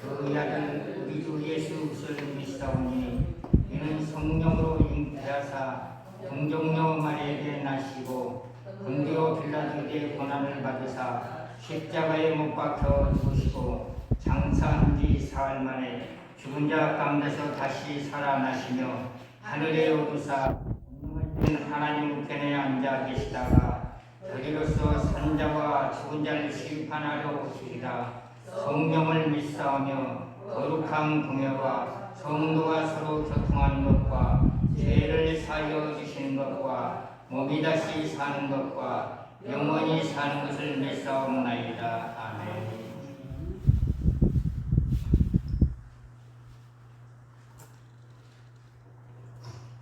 그 아들 우리 주 예수를 믿사오니 이는 성령으로 잉태하사 동정녀 마리아에게 나시고 본디오 빌라도에게 고난을 받으사 십자가에 못 박혀 죽으시고 장사한 지 사흘 만에 죽은 자 가운데서 다시 살아나시며 하늘에 오르사 하나님 우편에 앉아 계시다가 저리로서 산자와 죽은 자를 심판하러 오시리라. 성령을 믿사오며 거룩한 공예와 성도가 서로 교통하는 것과 죄를 사하여 주시는 것과 몸이 다시 사는 것과 영원히 사는 것을 믿사옵나이다. 아멘.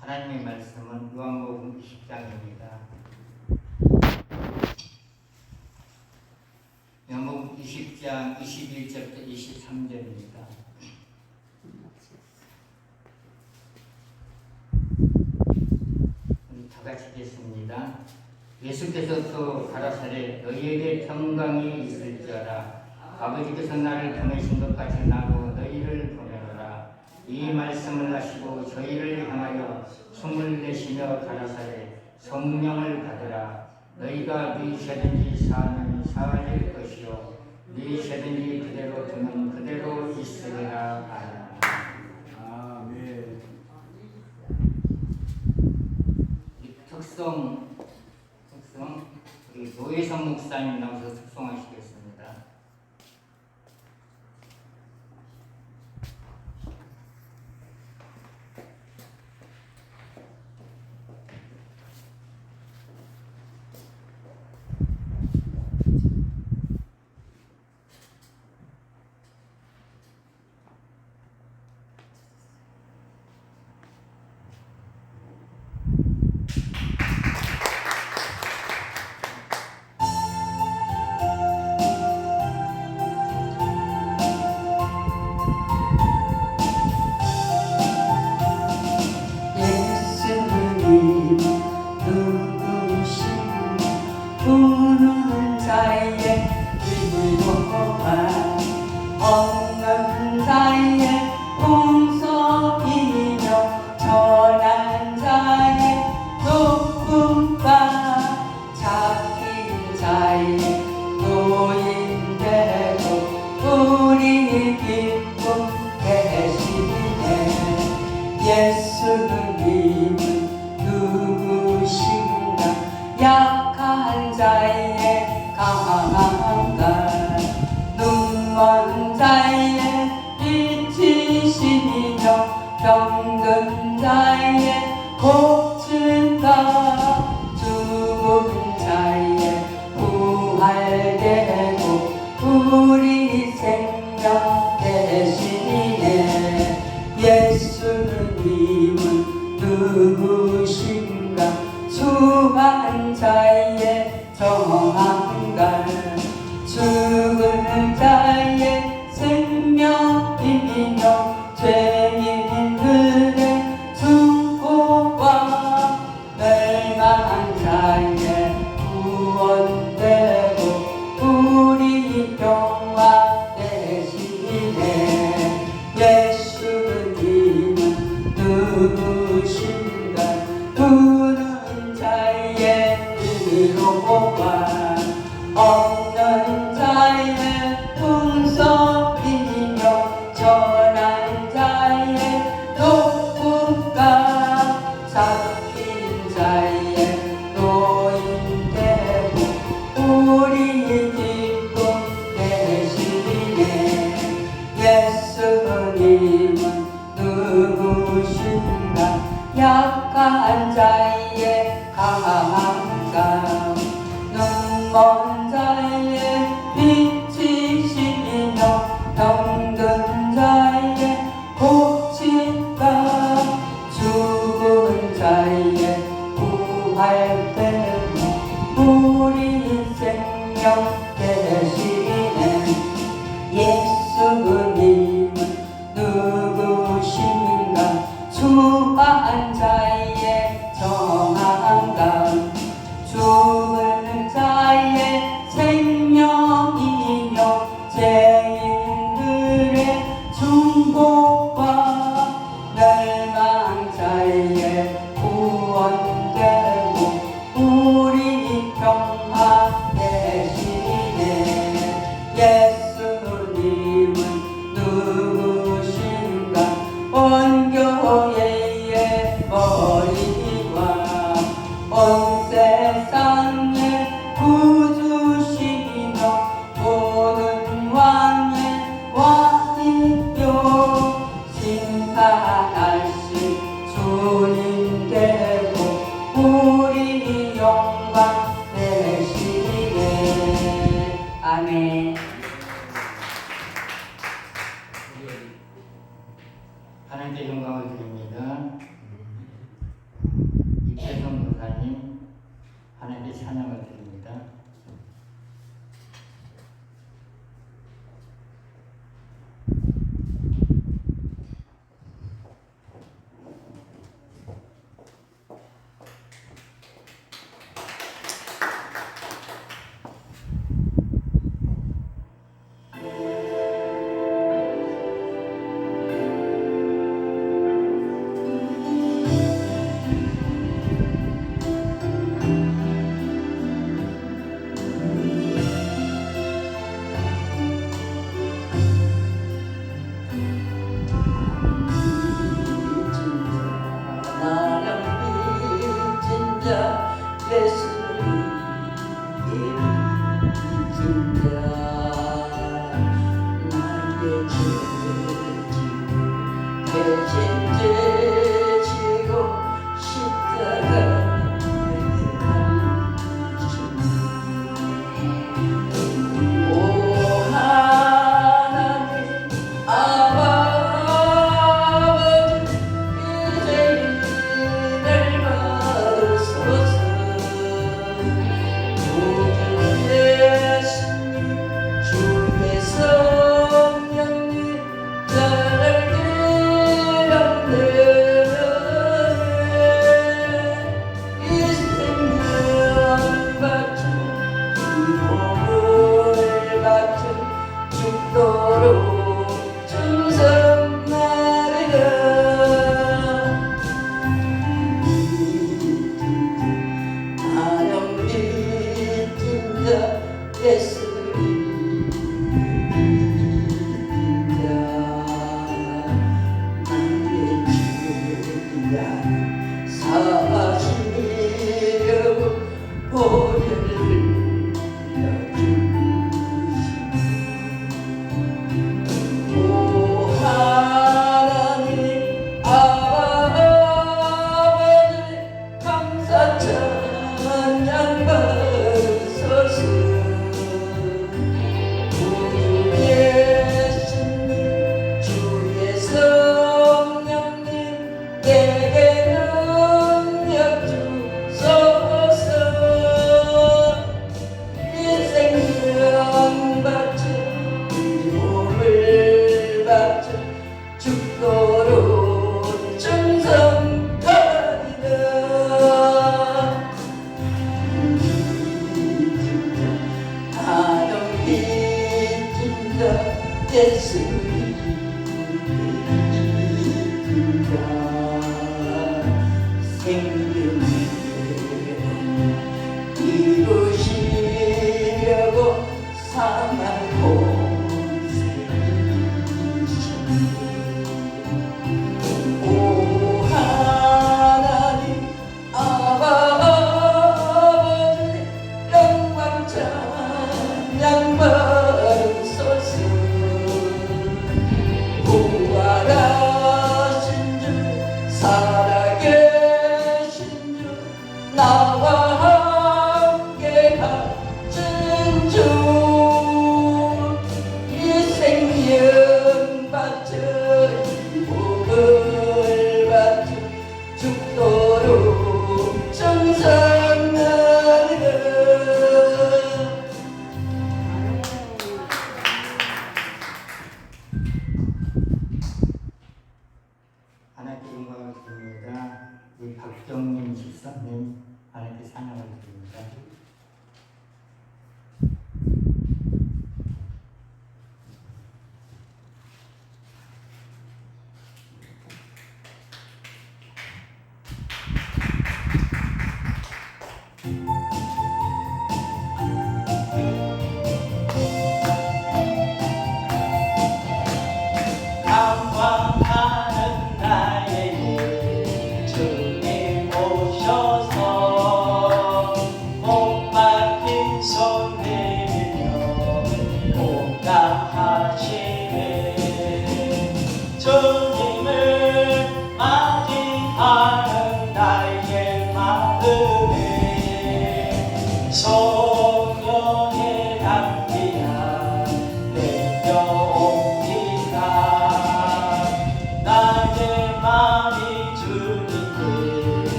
하나님의 말씀은 요한복음 20장입니다. 요한복음 20장 21절부터 23절입니다. 우리 다 같이 읽겠습니다. 예수께서 또 가라사대 너희에게 평강이 있을지어다. 아버지께서 나를 보내신 것 같이 나도 너희를 보내노라. 이 말씀을 하시고 저희를 향하여 숨을 내쉬며 가라사대 성령을 받으라. 너희가 무엇이든지 사하면 사할 것이요 무엇이든지 그대로 두면 그대로 있으리라. 아멘. 특성 우리 노예성 목사님 나오셔서 특송하시겠습니다. 약한 자의 강한 날 눈먼 자의 빛이시며 병든 자의 고친 가 죽은 자의 부활되고 우리 생명 대신이네. 예수님은 누구신가? 수한 자의 정한갈 죽을 자의 생명이며 죄인들의 축복과 멸망한 자의 구원되고 우리 평화 대신에. 예수님은 누구신가? 없는 자의 하나님께 영광을 드립니다. 이태성 목사님, 하나님께 찬양을 드립니다.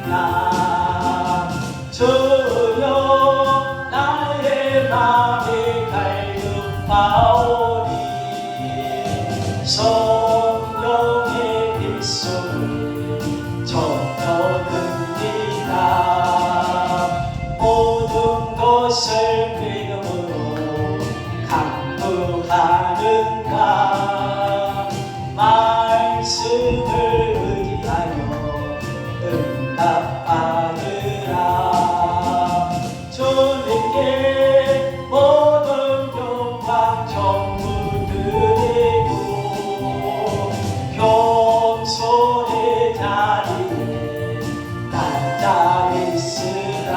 할렐루야. 주여 나의 맘이 갈급하오니 성령의 빗소리 젖어듭니다. 모든 것을 믿음으로 강구하는가. 말씀을 의지하여 응답받으라. 주님께 모든 영광 전부 드리고 겸손의 자리에 앉아 있으라.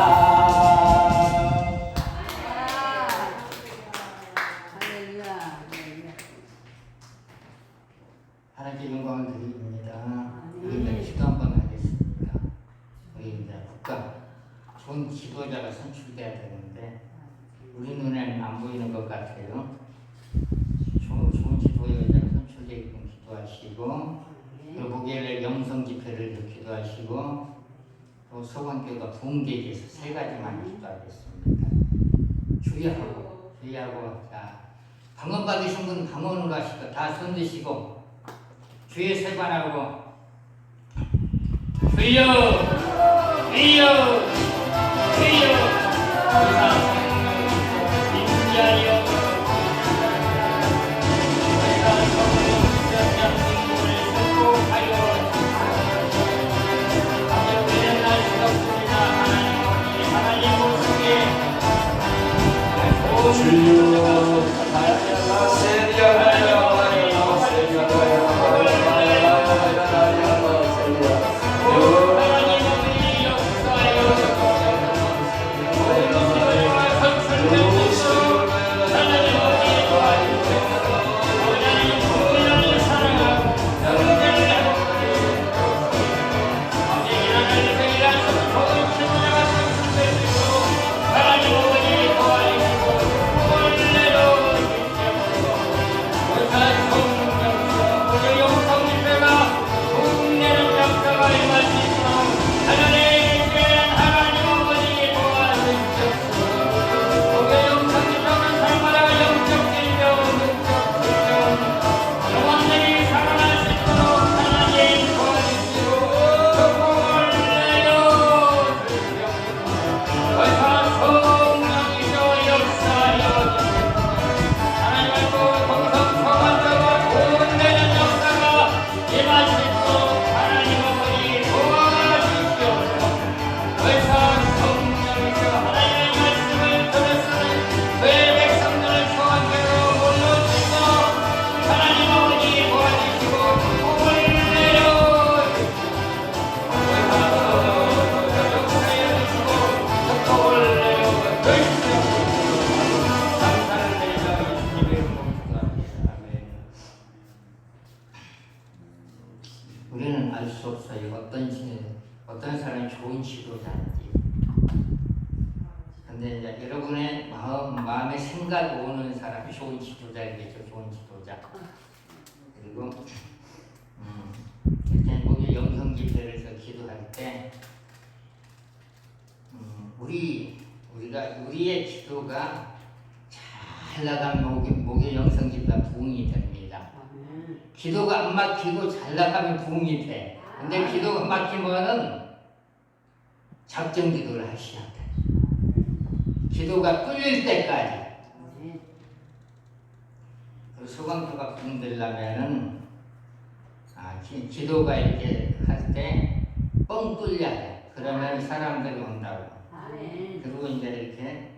하나님께 영광을 드립니다. 우리 이제 기도 한번 하겠습니다. 우리 이제 국가 좋은 지도자가 선출돼야 되는데 우리 눈에는 안 보이는 것 같아요. 좋은 지도자가 선출되게끔 기도하시고 그리고 목요일에 영성 집회를 기도하시고 또 서광교가 부흥되기 위해서 세 가지만 기도하겠습니다. 주의하고 자 방언 받으신 분 방언으로 하시고 다 손드시고 주의 세반하고 주여 주여 주여 인자여 저희가 성령의 능력을 승복하여 하나님의 날씨가 없습니다. 하나님 모습에 우리는 알 수 없어요. 어떤 사람이 좋은 지도자인지. 근데 이제 여러분의 마음에 생각 오는 사람이 좋은 지도자이겠죠. 좋은 지도자. 그리고 일단 목요일 영성 집회에서 기도할 때 우리의 기도가 잘 나가면 목요일 영성 집회가 부흥이 됩니다. 기도가 안 막히고 잘 나가면 부흥이 돼. 근데 기도가 막히면은 작정 기도를 하셔야 돼. 기도가 끌릴 때까지. 소강교가 부흥되려면은 기도가 이렇게 할 때 뻥 뚫려야 돼. 그러면 사람들이 온다고. 그리고 이제 이렇게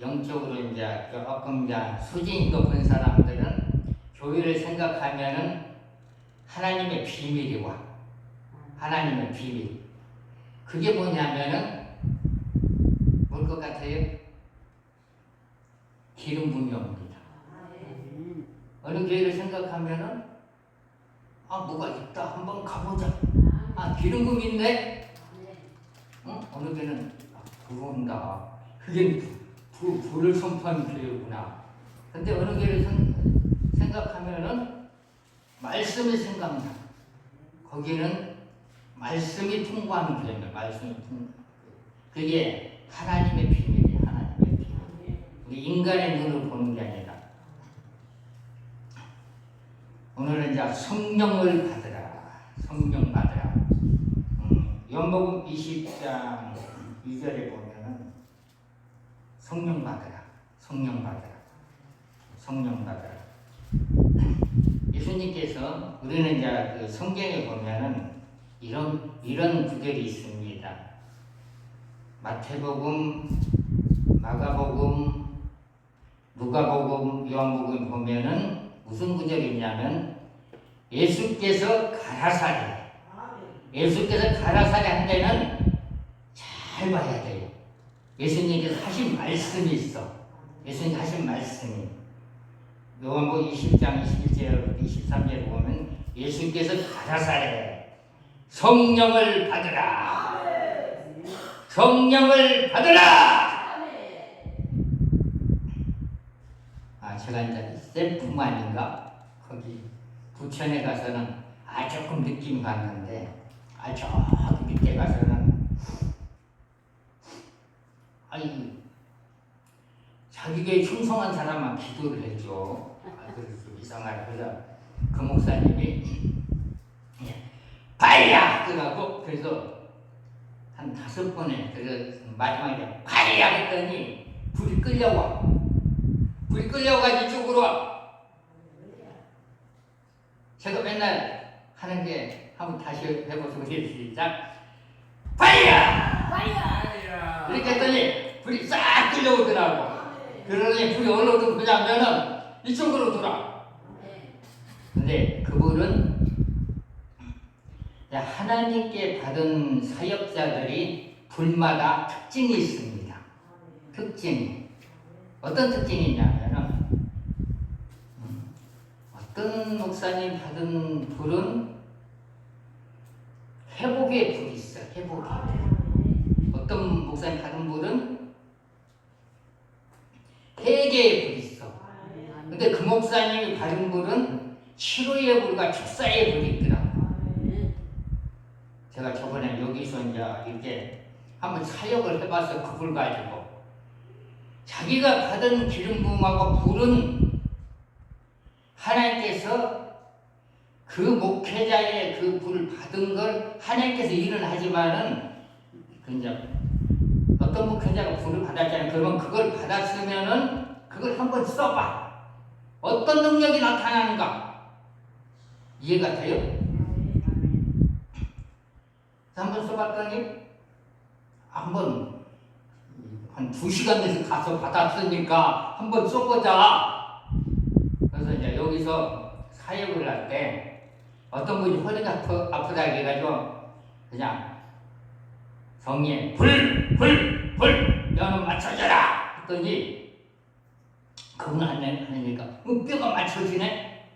영적으로 이제 조금 이제 수준이 높은 사람들은 교회를 생각하면은 하나님의 비밀이 와. 하나님의 비밀. 그게 뭐냐면은 뭘 것 같아요? 기름 부음이 옵니다. 어느 교회를 생각하면은 뭐가 있다. 한번 가보자. 기름 부음이 있네. 어느 교회는 불 온다. 그게 불을 선포하는 교회구나. 근데 어느 교회를 생각하면은 말씀이 생각나. 거기는 말씀이 통과하는 교회입니다. 말씀이 통과. 그게 하나님의 비밀이에요. 하나님의 비밀. 우리 인간의 눈으로 보는 게 아니라. 오늘은 이제 성령을 받으라. 성령 받으라. 요한복음 20장 2절에 보면은 성령 받으라. 성령 받으라. 성령 받으라. 예수님께서 우리는 이제 그 성경에 보면은 이런 구절이 있습니다. 마태복음, 마가복음, 누가복음, 요한복음 보면은 무슨 구절이냐면 예수께서 가라사대 한 데는 잘 봐야 돼요. 예수님께서 하신 말씀이 있어. 예수님 하신 말씀이 요한복음 20장 21절 23절에 보면 예수께서 가라사대 성령을 받으라. 성령을 받으라. 제가 이제 셀프만인가 거기 부천에 가서는 조금 느낌이 갔는데 조금 밑에 가서는 자기 교회 충성한 사람만 기도를 해줘. 그래서 이상하다. 그래서 그 목사님이 파이야! 그러고 그래서 한 5번에 그래서 마지막에 파이야! 했더니 불이 끌려와. 불이 끌려가지고 이쪽으로 와. 제가 맨날 하는 게 한번 다시 해보세요. 시작. 파이야! 파이야! 이렇게 했더니 불이 싹 끌려오더라고. 그러니 불이 어디로 들어오냐면은 이쪽으로 돌아. 근데 그분은 하나님께 받은 사역자들이 불마다 특징이 있습니다. 특징이. 어떤 특징이 있냐면은 어떤 목사님 받은 불은 회복의 불이 있어요. 회복의 불. 어떤 목사님 받은 불은 회개의 불이 있어. 근데 그 목사님이 받은 불은 치료의 불과 축사의 불이 있더라고. 제가 저번에 여기서 이제 이렇게 한번 사역을 해봐서 그 불 가지고 자기가 받은 기름 부음하고 불은 하나님께서 그 목회자의 그 불을 받은 걸 하나님께서 일은 하지만은 이제 어떤 목회자가 불을 받았잖아요. 그러면 그걸 받았으면은 그걸 한번 써봐. 어떤 능력이 나타나는가? 이해가 돼요? 한번 써봤더니 한번 한 2시간 내서 가서 받았으니까 한번 써보자. 그래서 이제 여기서 사역을 할 때 어떤 분이 허리가 아프다 해가지고 그냥 성령에 불 너는 맞춰줘라 했더니 그분 안 하니까 뼈가 맞춰지네.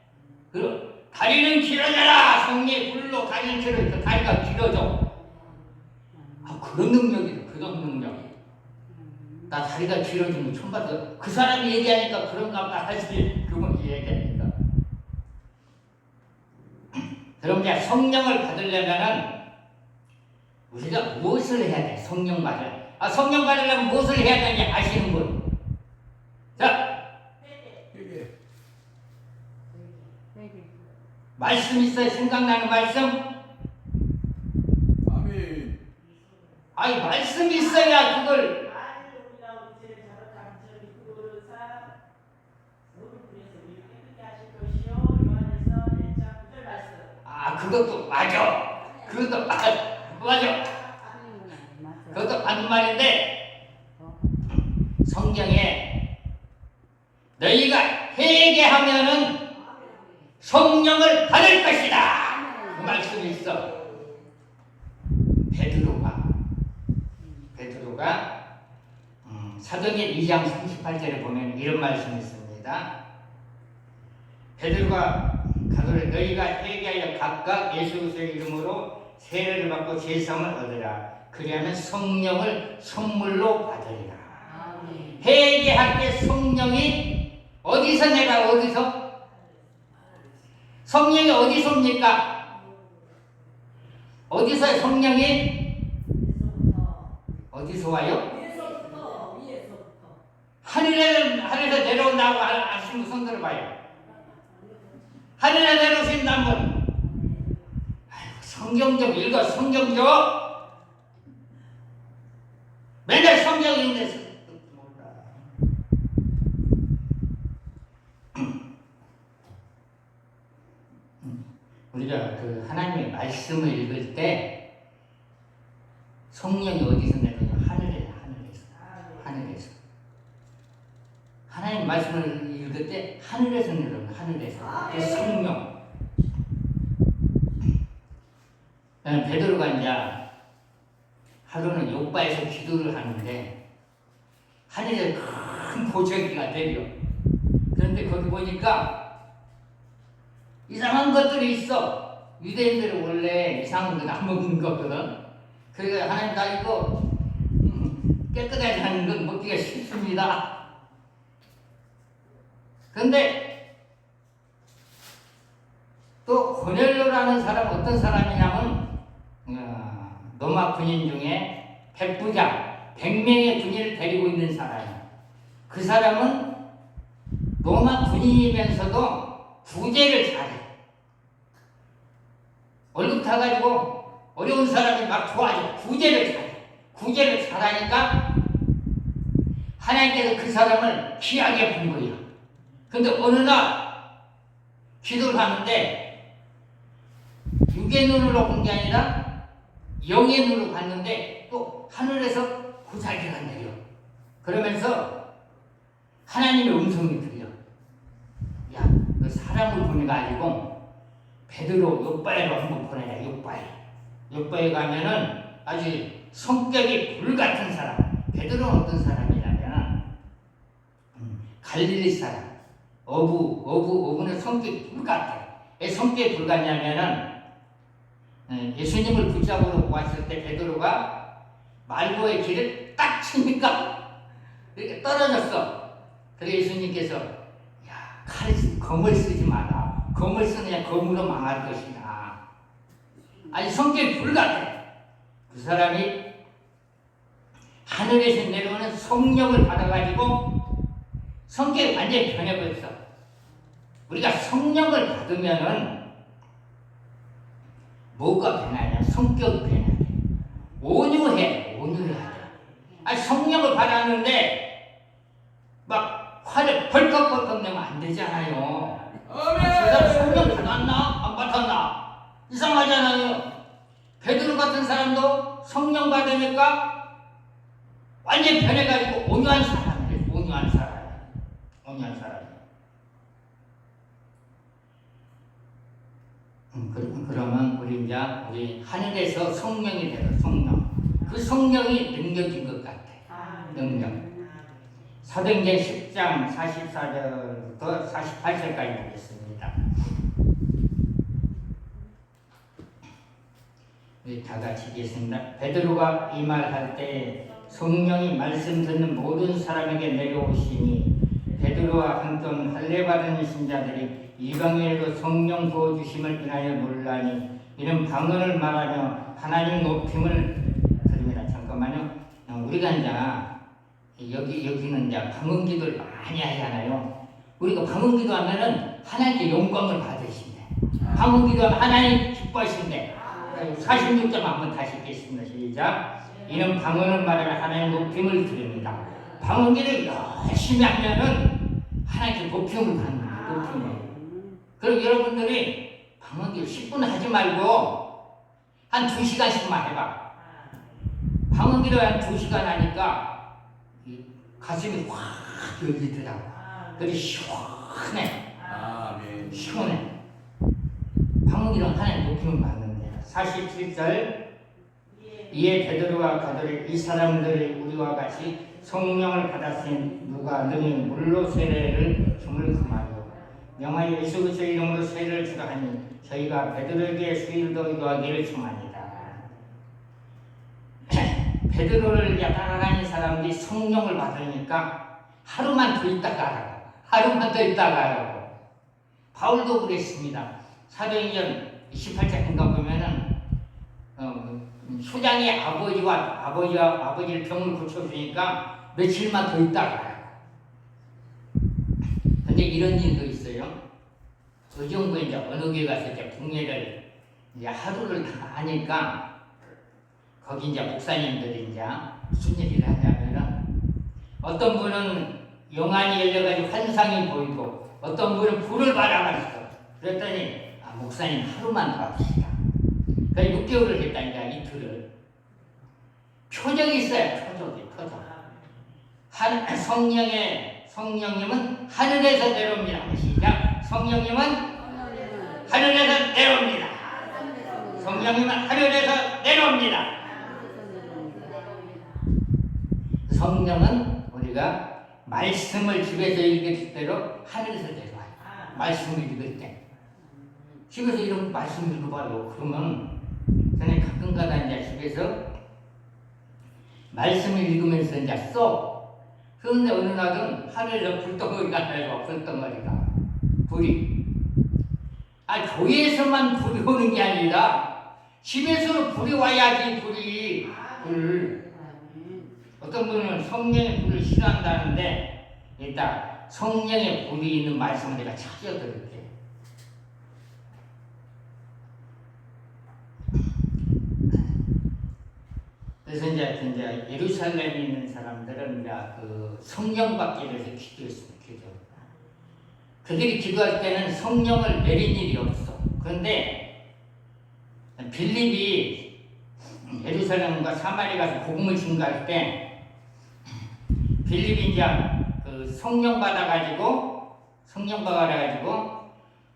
그럼 다리는 길어져라. 성령의 불로 다리는 길어져. 다리가 길어져. 그런 능력이다. 그런 능력. 나 다리가 길어진 거 처음 봤어. 그 사람이 얘기하니까 그런가 보다 하지. 그분이 얘기하니까. 그럼 이제 성령을 받으려면은 우리가 무엇을 해야 돼? 성령 받으려면. 성령 받으려면 무엇을 해야 되는지 아시는 분? 자, 말씀 있어요? 생각나는 말씀? 아멘. 말씀이 있어야 그걸. 그것도 맞아. 그것도 맞아. 그것도 맞는 말인데 성경에 너희가 회개하면은 성령을 받을 것이다. 그 말씀이 있어. 베드로가 사도행전 2장 38절에 보면 이런 말씀이 있습니다. 베드로가 가로되 너희가 회개하여 각각 예수 그리스도의 이름으로 세례를 받고 제사함을 얻으라. 그리하면 성령을 선물로 받으리라. 회개할 때 성령이 어디서 성령이 어디서 옵니까? 어디서 성령이 어디서 와요? 하늘에서 내려온다고 하시는 손 들어봐요. 하늘에 내려오신다 한번. 성경 좀 읽어. 성경 좀. 맨날 성경인데 몰라. 우리가 그 하나님의 말씀을 읽을 때 성령이 어디서 내려오냐? 하늘에서. 하나님 말씀을 읽을 때 하늘에서 내려오는 하늘에서. 그 성령. 베드로가 이제 하루는 요바에서 기도를 하는데 하늘에 큰 보자기가 내려. 그런데 거기 보니까 이상한 것들이 있어. 유대인들은 원래 이상한 거 안 먹는 거거든. 그러니까 하나님 나 이거 깨끗하지 않은 건 먹기가 싫습니다. 그런데 또 고넬료라는 사람 어떤 사람이냐면 로마 군인 중에 백부장 100명의 군인을 데리고 있는 사람이야. 그 사람은 로마 군인이면서도 구제를 잘해. 월급 타가지고 어려운 사람이 막 도와줘. 구제를 잘해. 구제를 잘하니까 하나님께서 그 사람을 귀하게 본 거야. 근데 어느 날 기도를 하는데 육의 눈으로 본 게 아니라 영의 눈으로 봤는데 또 하늘에서 보자기가 내려. 그러면서 하나님의 음성이 들려. 야, 너 사람을 보내가지고 베드로 요바에로 한번 보내라. 요바에 가면은 아주 성격이 불같은 사람. 베드로는 어떤 사람이냐면 갈릴리 사람. 어부는 성격이 불같아. 왜 성격이 불같냐면은 예수님을 붙잡으러 왔을 때 베드로가 말고의 길을 딱 치니까 이렇게 떨어졌어. 그래서 예수님께서 야, 검을 쓰지 마라. 검을 쓰느냐 검으로 망할 것이다. 아니 성격이 불같아. 그 사람이 하늘에서 내려오는 성령을 받아가지고 성격이 완전히 변해버렸어. 우리가 성령을 받으면은 뭐가 변하냐? 성격이 변하냐? 온유하자. 아니 성령을 받았는데 막 화를 벌컥벌컥 내면 안 되잖아요. 저 성령 받았나? 안 받았나? 이상하잖아요. 베드로 같은 사람도 성령 받으니까 완전히 변해가지고 온유한 사람이에요. 온유한 사람. 그러면 우리 하늘에서 성령이 되어 성령. 그 성령이 능력인 것 같아. 능력. 사도행전 10장 44절부터 48절까지 보겠습니다. 우리 다 같이 읽겠습니다. 베드로가 이 말 할 때 성령이 말씀 듣는 모든 사람에게 내려오시니 베드로와 함께 할례 받은 신자들이 이방인에도 성령 부어주심을 인하여 놀라니 이는 방언을 말하며 하나님 높임을 드립니다. 잠깐만요. 우리가 이제 여기는 이제 방언기도를 많이 하잖아요. 우리가 방언기도 하면은 하나님께 영광을 받으신대. 방언기도하면 하나님 기뻐하신대. 46절 한번 다시 읽겠습니다. 시작. 이는 방언을 말하며 하나님 높임을 드립니다. 방언기를 열심히 하면은 하나님께 높임을 받는 거예요. 높임을. 그럼 여러분들이 방언기를 10분 하지 말고 한 2시간씩만 해봐. 방언기를 한 2시간 하니까 가슴이 확 열리더라고. 그게 시원해. 시원해. 방언기는 하나님 높임을 받는데 47절 이에 베드로가 가더니 이 사람들이 우리와 같이 성령을 받았으니 누가 능히 물로 세례를 주물 금하고 명하여 예수 그리스도의 이름으로 세례를 주라 하니 저희가 베드로에게 수일도 요하기를 청합니다. 베드로를 따라다니는 사람들이 성령을 받으니까 하루만 더 있다가 하라고. 바울도 그랬습니다. 사도행전 28장 보면은 소장이 아버지를 병을 고쳐주니까 며칠만 더 있다가 가요. 근데 이런 일도 있어요. 의정부에 이제 어느 교회 가서 이제 북례를 이제 하루를 다 하니까 거기 이제 목사님들이 이제 무슨 얘기를 하냐면은 어떤 분은 영안이 열려가지고 환상이 보이고 어떤 분은 불을 바라봤어. 그랬더니 목사님 하루만 더 합시다. 그래서 6개월을 했다니까 이틀을. 표적이 있어요. 표적. 성령님은 하늘에서 내려옵니다. 시작. 성령님은 하늘에서 내려옵니다. 성령님은 하늘에서 내려옵니다. 성령은 우리가 말씀을 집에서 읽을 때로 하늘에서 내려와요. 말씀을 읽을 때. 집에서 이런 말씀 읽어봐요. 그러면 저는 가끔가다 이제 집에서 말씀을 읽으면서 이제 써. 그런데 어느 날은 하늘에서 불덩어리가 나요. 불이. 교회에서만 불이 오는 게 아니라 집에서는 불이 와야지. 불. 어떤 분은 성령의 불을 싫어한다는데 일단 성령의 불이 있는 말씀을 내가 찾아드릴게. 그래서 이제 예루살렘에 있는 사람들은 이제 그 성령 받기 위해서 기도했습니다. 그들이 기도할 때는 성령을 내린 일이 없어. 그런데 빌립이 예루살렘과 사마리 가서 복음을 증거할 때 빌립이 이제 그 성령 받아가지고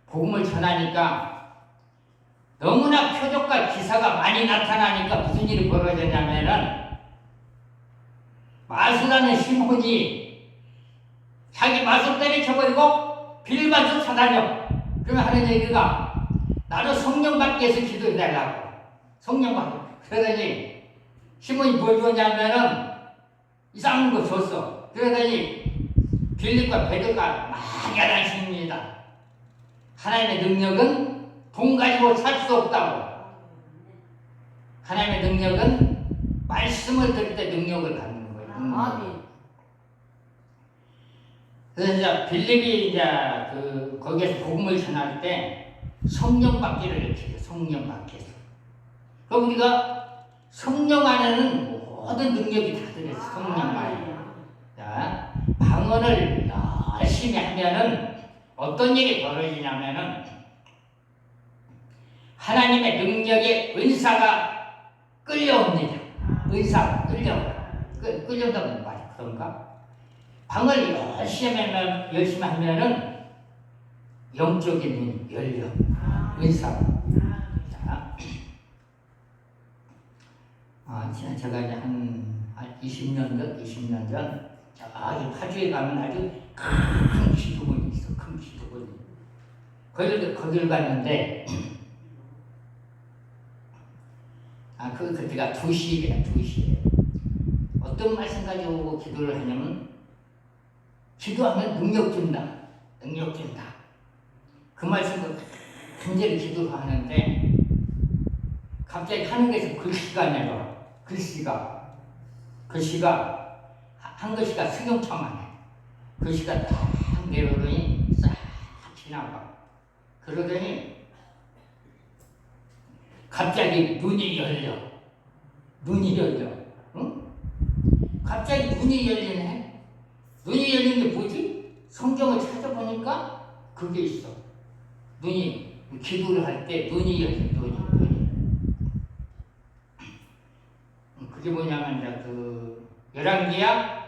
복음을 전하니까 너무나 표적과 기사가 많이 나타나니까 무슨 일이 벌어졌냐면은 마술하는 시몬이 자기 마술 때려쳐버리고 빌립만 쫓아다녀. 그러면 하는 얘기가 나도 성령 받기 위해서 기도해달라고. 성령 받고. 그러더니 시몬이 뭘 줬냐면은 이상한 거 줬어. 그러더니 빌립과 베드로가 망연하십니다. 하나님의 능력은 돈 가지고 살 수 없다고. 하나님의 능력은 말씀을 들을 때 능력을 받는 거예요. 그래서 이제 빌립이 이제 거기에서 복음을 전할 때 성령 받기를 이렇게 해요. 성령 받기를. 그럼 우리가 성령 안에는 모든 능력이 다 들어있어. 성령 안에. 자, 방언을 열심히 하면은 어떤 일이 벌어지냐면은 하나님의 능력의 은사가 끌려옵니다. 은사가 끌려온다는 말이 그런가? 방을 열심히 하면은 영적인 눈이 열려. 은사가. 자, 제가 이제 한 20년 전 저기 파주에 가면 아주 큰 기도문이 있어. 큰 기도문이. 거기를 갔는데 그때가 2시에 어떤 말씀 가지고 기도를 하냐면 기도하면 능력 준다. 그 말씀을 간절히 기도를 하는데 갑자기 하늘에서 글씨가 내려와. 글씨가 한 글씨가 승용차만 해. 글씨가 딱 내려오더니 싹 지나가. 그러더니 갑자기 눈이 열려. 응? 갑자기 눈이 열리네. 눈이 열린 게 뭐지? 성경을 찾아보니까 그게 있어. 기도를 할 때 눈이 열려. 눈이. 그게 뭐냐면 이제 열왕기야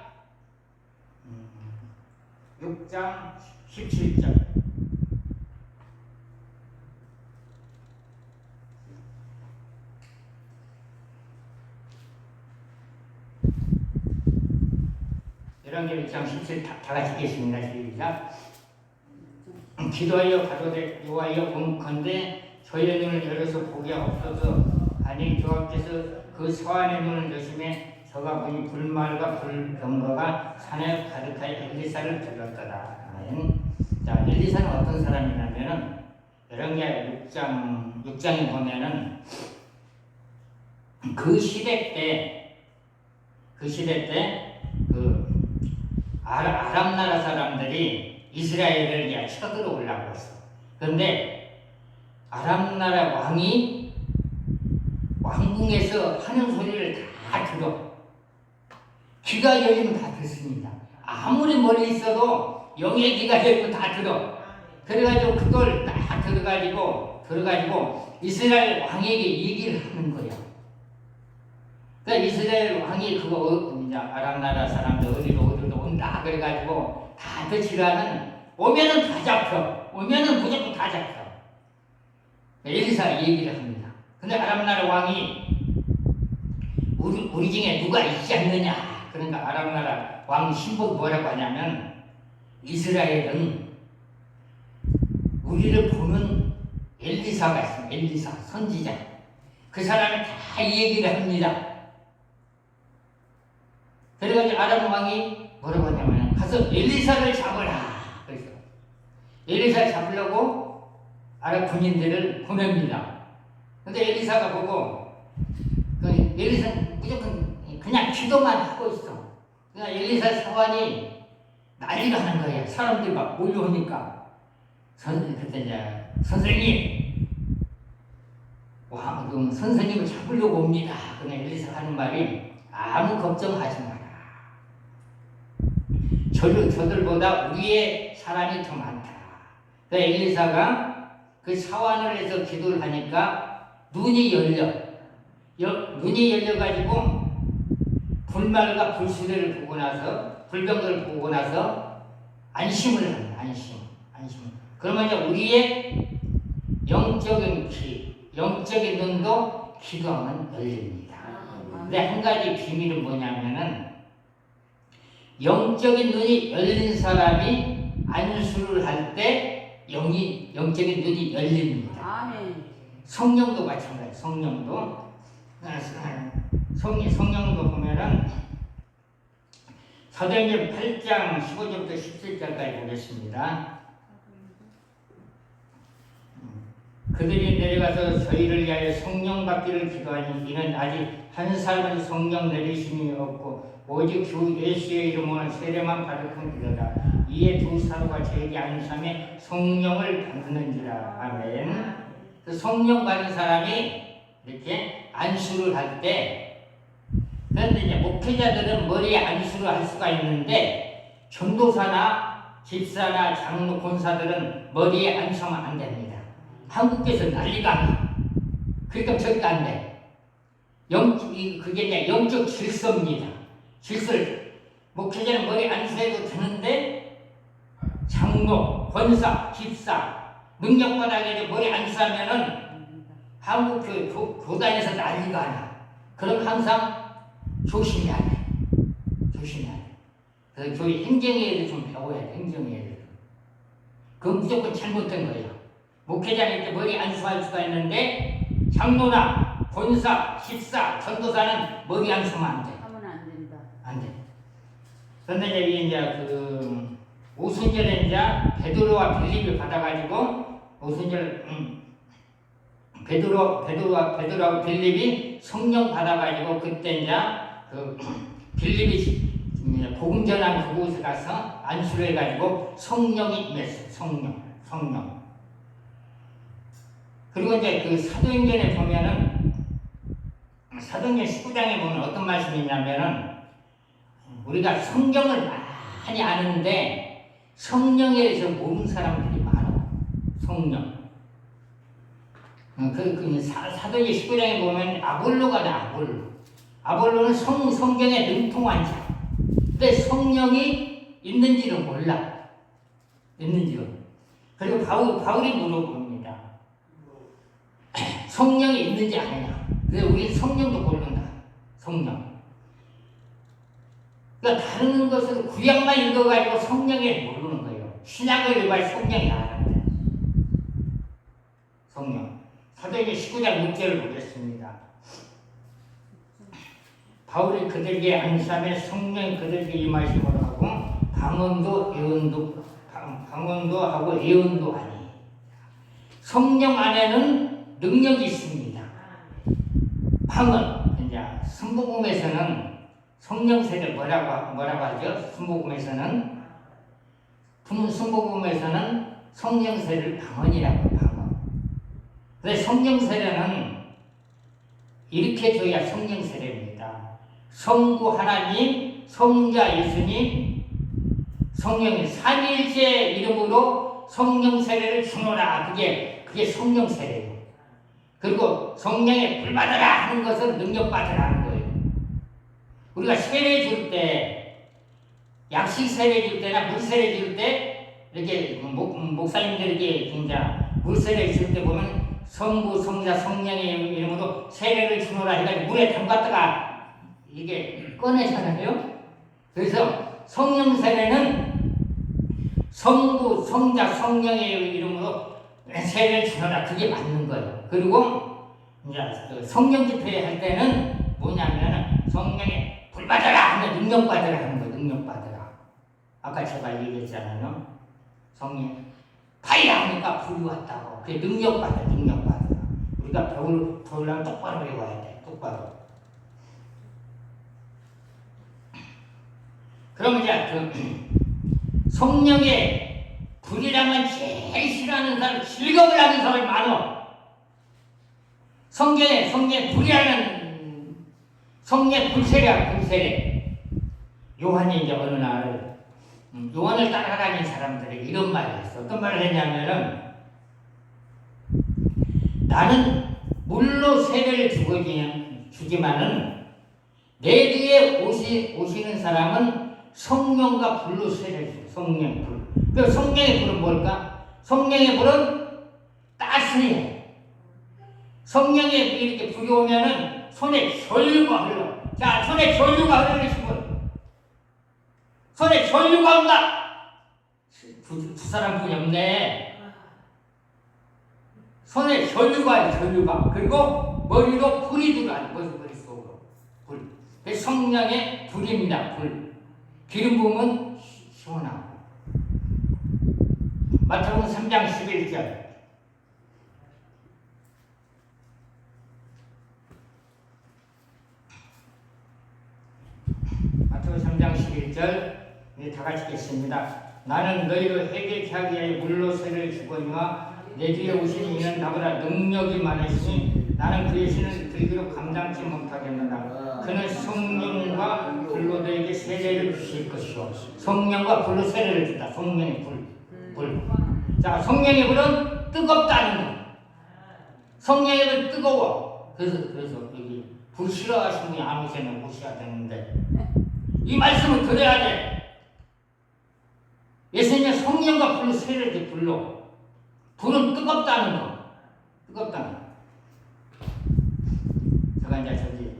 6장 17절. 열왕기 6장 17 다 같이 읽겠습니다. 시작. 기도하여 가로되 여호와여 본컨대 저희의 눈을 열어서 보게 없어서 아니 저하께서 그 서안의 문을 여심해 저가 보니 불말과 불병거가 산에 가득하여 엘리사를 불렀더라. 자, 엘리사는 어떤 사람이냐면은 열왕기 6장에 보면은 그 시대 때 아람 나라 사람들이 이스라엘을 이제 쳐들어오려고 했어. 그런데 아람 나라 왕이 왕궁에서 하는 소리를 다 들어. 귀가 열리면 다 듣습니다. 아무리 멀리 있어도 영의 귀가 열리면 다 들어. 그래가지고 그걸 딱 들어가지고 이스라엘 왕에게 얘기를 하는 거야. 그러니까 이스라엘 왕이 그거 이제 아람 나라 사람들 어디로 온다 그래가지고 다 듣지라는 오면은 다 잡혀. 오면은 무조건 다 잡혀. 엘리사가 얘기를 합니다. 근데 아람 나라 왕이 우리 중에 누가 있지 않느냐. 그러니까 아람 나라 왕 신복이 뭐라고 하냐면 이스라엘은 우리를 보는 엘리사가 있습니다. 엘리사 선지자. 그 사람이 다 얘기를 합니다. 그래가지고 아람 왕이 뭐라고 하냐면 가서 엘리사를 잡으라. 그래서 엘리사를 잡으려고 아람 군인들을 보냅니다. 근데 엘리사가 보고 엘리사는 무조건 그냥 기도만 하고 있어. 그냥 엘리사 사환이 난리가 나는 거야. 사람들이 막 몰려오니까 그때 이제 선생님 선생님을 잡으려고 옵니다. 그냥 엘리사 하는 말이 아무 걱정하지 마라. 저들보다 우리의 사람이 더 많다. 그러니까 엘리사가 그 사환을 해서 기도를 하니까 눈이 열려가지고 불말과 불수레를 보고 나서 불병거를 보고 나서 안심을 합니다. 안심. 그러면 이제 우리의 영적인 눈도 기도하면 열립니다. 근데 한 가지 비밀은 뭐냐면은 영적인 눈이 열린 사람이 안수를 할 때 영적인 눈이 열립니다. 아멘. 성령도 마찬가지. 성령도 보면은 사도행전 8장 15절부터 17절까지 보겠습니다. 그들이 내려가서 저희를 위하여 성령 받기를 기도하니 이는 아직 한 사람은 성령 내리심이 없고 오직 주 예수의 이름으로 세례만 받을 뿐이더라. 이에 두 사도가 저에게 안수함에 성령을 받는지라. 아멘. 그 성령 받은 사람이 이렇게 안수를 할 때, 그런데 이제 목회자들은 머리에 안수를 할 수가 있는데 전도사나 집사나 장로 권사들은 머리에 안수하면 안 됩니다. 한국에서 난리가 나. 그러니까 절대 안 돼. 그게 이제 영적 질서입니다. 질서를 목회자는 머리 안수해도 되는데 장로, 권사, 집사 능력바닥에 머리 안수하면은 한국 교단에서 난리가 나. 그럼 항상 조심해야 돼. 그래서 교회 행정회를 좀 배워야 돼. 행정회를. 그건 무조건 잘못된 거예요. 목회자는 이렇게 머리 안수할 수가 있는데 장로나 권사, 집사, 전도사는 머리 안수하면 안 돼. 하면 안 된다. 안 돼. 그런데 이제 오순절에 이제 베드로와 빌립을 받아가지고 베드로하고 빌립이 성령 받아가지고 그때 이제 빌립이 복음 전한 그곳에 가서 안수를 해가지고 성령이 임했어요. 성령. 그리고 이제 그 사도행전에 보면은 사도행전 19장에 보면 어떤 말씀이 있냐면은 우리가 성경을 많이 아는데 성령에 대해서 모르는 사람들이 많아. 성령. 사도행전 19장에 보면 아볼로가 나. 아볼로는 성경에 능통한 자. 근데 성령이 있는지도 몰라. 그리고 바울이 물어봅니다. 성령이 있는지 아니냐. 그래서 우리는 성령도 모른다. 성령. 그러니까 다른 것을 구약만 읽어가지고 성령을 모르는 거예요. 신약을 읽어야 성령이 나는데. 성령. 사도행전 19장 6절을 보겠습니다. 바울이 그들에게 안수함에 성령이 그들에게 임하심으로 하고 방언도 하고 예언도 하니. 성령 안에는 능력이 있습니다. 방언, 이제 순복음에서는 성령 세례 뭐라고 하죠? 순복음에서는 성령 세례를 방언이라고 방언. 근데 성령 세례는 이렇게 줘야 성령 세례입니다. 성부 하나님, 성자 예수님, 성령의 삼위일체 이름으로 성령 세례를 주노라. 그게 성령 세례예요. 그리고 성령에 불받으라 하는 것은 능력 받으라는 거예요. 우리가 세례 줄 때, 약식 세례 줄 때나 물 세례 줄 때, 이렇게 목사님들에게 진짜 물 세례 줄 때 보면 성부, 성자, 성령의 이름으로 세례를 주노라 해가지고 물에 담갔다가 이게 꺼내잖아요. 그래서 성령 세례는 성부, 성자, 성령의 이름으로 세례를 주노라. 그게 맞는 거예요. 그리고 이제 성령 집회 할 때는 뭐냐면은 성령에 불 받아라 하면 능력 받으라 하는 거예요. 능력 받으라. 아까 제가 얘기했잖아요. 성령 파이라 하니까 불이 왔다고. 그게 능력 받아, 능력 받으라. 우리가 배우려면 똑바로 배워야 돼. 똑바로. 그럼 이제 성령의 불이라면 제일 싫어하는 사람, 즐거움을 하는 사람이 많어. 성령의 불이라는 성령의 불세례야, 불세례. 요한이 이제 어느 날 요한을 따라다니는 사람들에게 이런 말을 했어. 어떤 말을 했냐면은 나는 물로 세례를 주지만은 내 뒤에 오시는 사람은 성령과 불로 세례를 줘. 성령 불. 그 성령의 불은 뭘까? 성령의 불은 따스해. 성령의 불이 이렇게 불이 오면은 손에 전류가 흘러. 자, 손에 전류가 흐르시면 손에 전류가 온다. 두 사람 분이 없네. 손에 전류가 그리고 머리로 불이 들어가요. 머릿속으로 불. 그게 성령의 불입니다. 불. 기름 부으면 시원하고. 마태복음 3장 11절. 마태복음 3장 11절. 이제 다 같이 읽겠습니다. 나는 너희를 회개케 하기 위하여 물로 세례를 주거니와 내 뒤에 오시는 이는 나보다 능력이 많으시니 나는 그의 신을 들기로 감당치 못하겠노라. 그는 성령과 불로 너에게 세례를 주실 것이요. 성령과 불로 세례를 준다. 성령의 불. 자, 성령의 불은 뜨겁다는 거. 성령의 불은 뜨거워. 그래서 여기 불 싫어하시는 분이 아무 새는 오셔야 되는데 이 말씀을 드려야 돼. 예수님의 성령과 불로 세례를 줘. 불로. 불은 뜨겁다는 거. 뜨겁다는 거. 제가 이제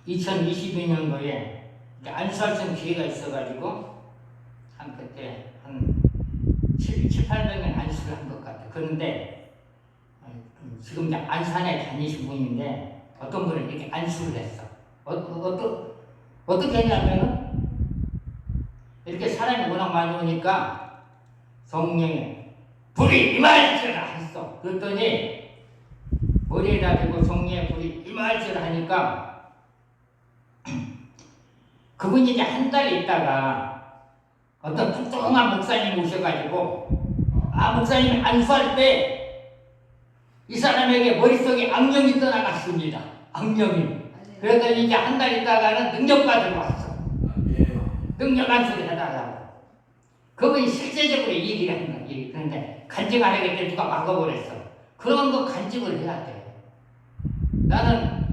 2022년도에 안수할성 기회가 있어가지고 그때 한 7-800명 안수를 한 것 같아요. 그런데 지금 이제 안산에 다니신 분인데 어떤 분은 이렇게 안수를 했어. 어떻게 했냐면은 이렇게 사람이 워낙 많이 오니까 성령의 불이 임할지라 했어. 그랬더니 머리에다 대고 성령의 불이 임할지라 하니까 그분이 이제 한 달 있다가 어떤 뚱뚱한 목사님 오셔가지고 목사님이 안수할 때 이 사람에게 머릿속에 악령이 떠나갔습니다. 악령이. 그랬더니 이제 한 달 있다가는 능력 받으러 왔어. 능력 안수를 해달라고. 그분이 실제적으로 얘기를 하는 거야. 그런데 간증 안 하겠대 누가 막아버렸어. 그런 거 간증을 해야 돼. 나는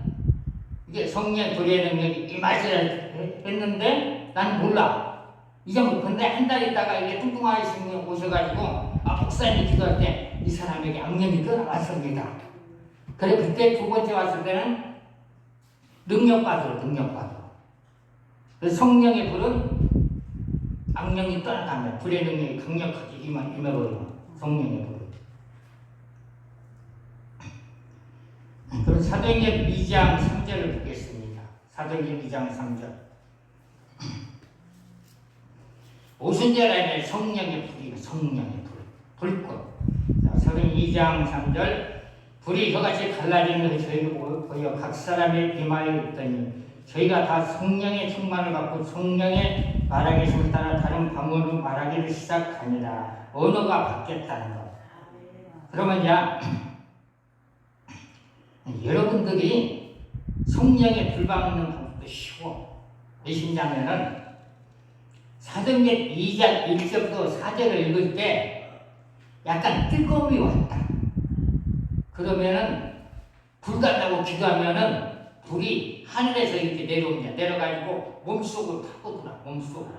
이게 성령 불의 능력이 임하시를 했는데 난 몰라. 이제 근데 한 달 있다가 이게 뚱뚱하신 분이 오셔가지고 목사님이 기도할 때 이 사람에게 악령이 떠나왔습니다. 그래 그때 두 번째 왔을 때는 능력 받으러. 그래서 성령의 불은 악령이 떠나가면 불의 능력이 강력하게 임해버리면 성령의 불. 그럼 사도행전 2장 3절을 보겠습니다. 사도행전 2장 3절. 오순절에 성령의 불이 성령의 불. 불꽃. 자, 사도행전 2장 3절. 불이 저같이 갈라지는 것을 저희를 보여 각 사람의 이마에 있더니 저희가 다 성령의 충만을 받고 성령의 말하기를 따라 다른 방언으로 말하기를 시작하니라. 언어가 바뀌었다는 것. 그러면 이제 여러분들이 성령에 불받는 방법도 쉬워. 무엇이냐면은 사도행전 2장 1절부터 4절을 읽을 때 약간 뜨거움이 왔다. 그러면은 불 달라고 기도하면은 불이 하늘에서 이렇게 내려옵니다. 내려가지고 몸속으로 타고들어. 몸속으로.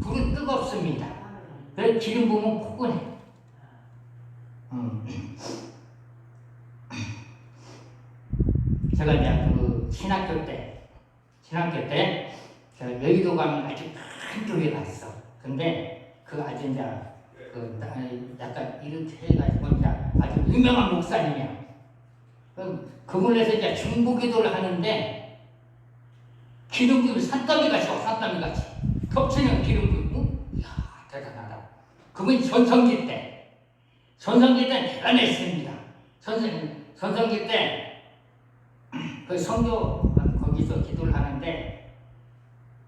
불은 뜨겁습니다. 그래서 기름 부으면 포근해. 제가 이제 그 신학교 때 제가 여의도 가면 아주 큰 교회 갔어. 근데 그 아주 이제 그 약간 이렇게 해가지고 이제 아주 유명한 목사님이야. 그분에서 이제 중보기도를 하는데 기름 부음이 산더미같이 와. 산더미같이 겹치는 기름 부음. 이야 대단하다. 그분이 전성기 때는 대단했습니다. 전성기 때 그 성교 거기서 기도를 하는데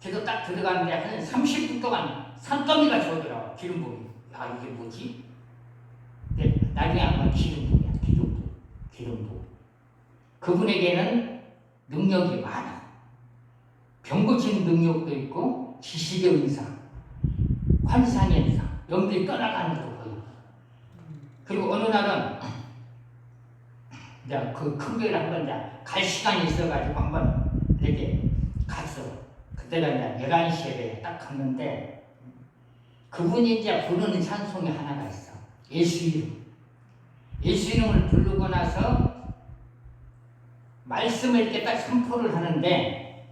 기도 딱 들어가는데 한 30분 동안 산더미같이 오더라고. 기름 부음이. 야 이게 뭐지? 근데 나중에 아마 기름 부음이야. 기름 부음. 그분에게는 능력이 많아. 병 고치는 능력도 있고 지식의 은사, 환상의 은사, 영들이 떠나가는 것도 보여. 그리고 어느 날은 이제 그 큰 교회를 한번 갈 시간이 있어가지고 한번 이렇게 갔어. 그때가 이제 11시 예배에 딱 갔는데 그분이 이제 부르는 찬송이 하나가 있어. 예수 이름. 예수 이름을 부르고 나서 말씀을 이렇게 딱 선포를 하는데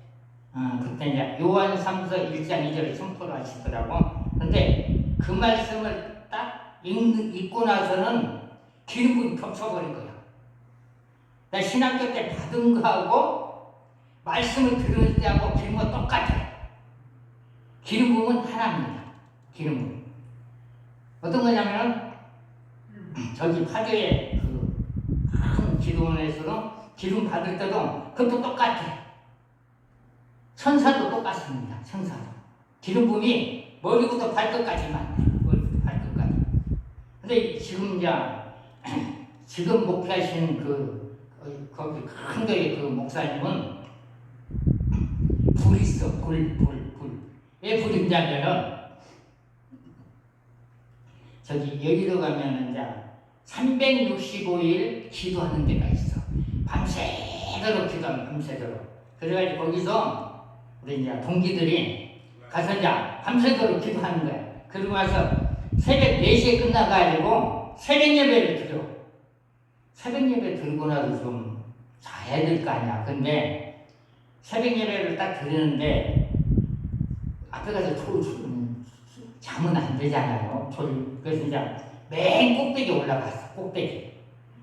그때 이제 요한 3서 1장 2절을 선포를 하시더라고. 근데 그 말씀을 딱 읽고 나서는 기름 부음이 겹쳐버린 거야. 나 신학교 때 받은 거하고 말씀을 들을 때하고 기름 부음은 똑같아. 기름 부음은 하나입니다. 기름 부음. 어떤 거냐면 저기 파주에 그 큰 기도원에서도 기름 받을 때도 그것도 똑같아. 천사도 똑같습니다. 천사도. 기름 부음이 머리부터 발끝까지만. 머리부터 발끝까지. 근데 지금 이제 지금 목회하시는 거기 큰 교회 그 목사님은 불 있어. 불. 왜 불이냐면은 저기 여기로 가면은 이제 365일 기도하는 데가 있어. 밤새도록 기도하면 밤새도록. 그래가지고 거기서 우리 이제 동기들이 가서 이제 밤새도록 기도하는 거야. 그러고 나서 새벽 4시에 끝나가지고 새벽 예배를 드려. 새벽 예배 들고 나서 좀 자야 될 거 아니야. 근데 새벽 예배를 딱 드리는데 앞에 가서 잠은 안 되잖아요. 그래서 이제 맨 꼭대기 올라갔어.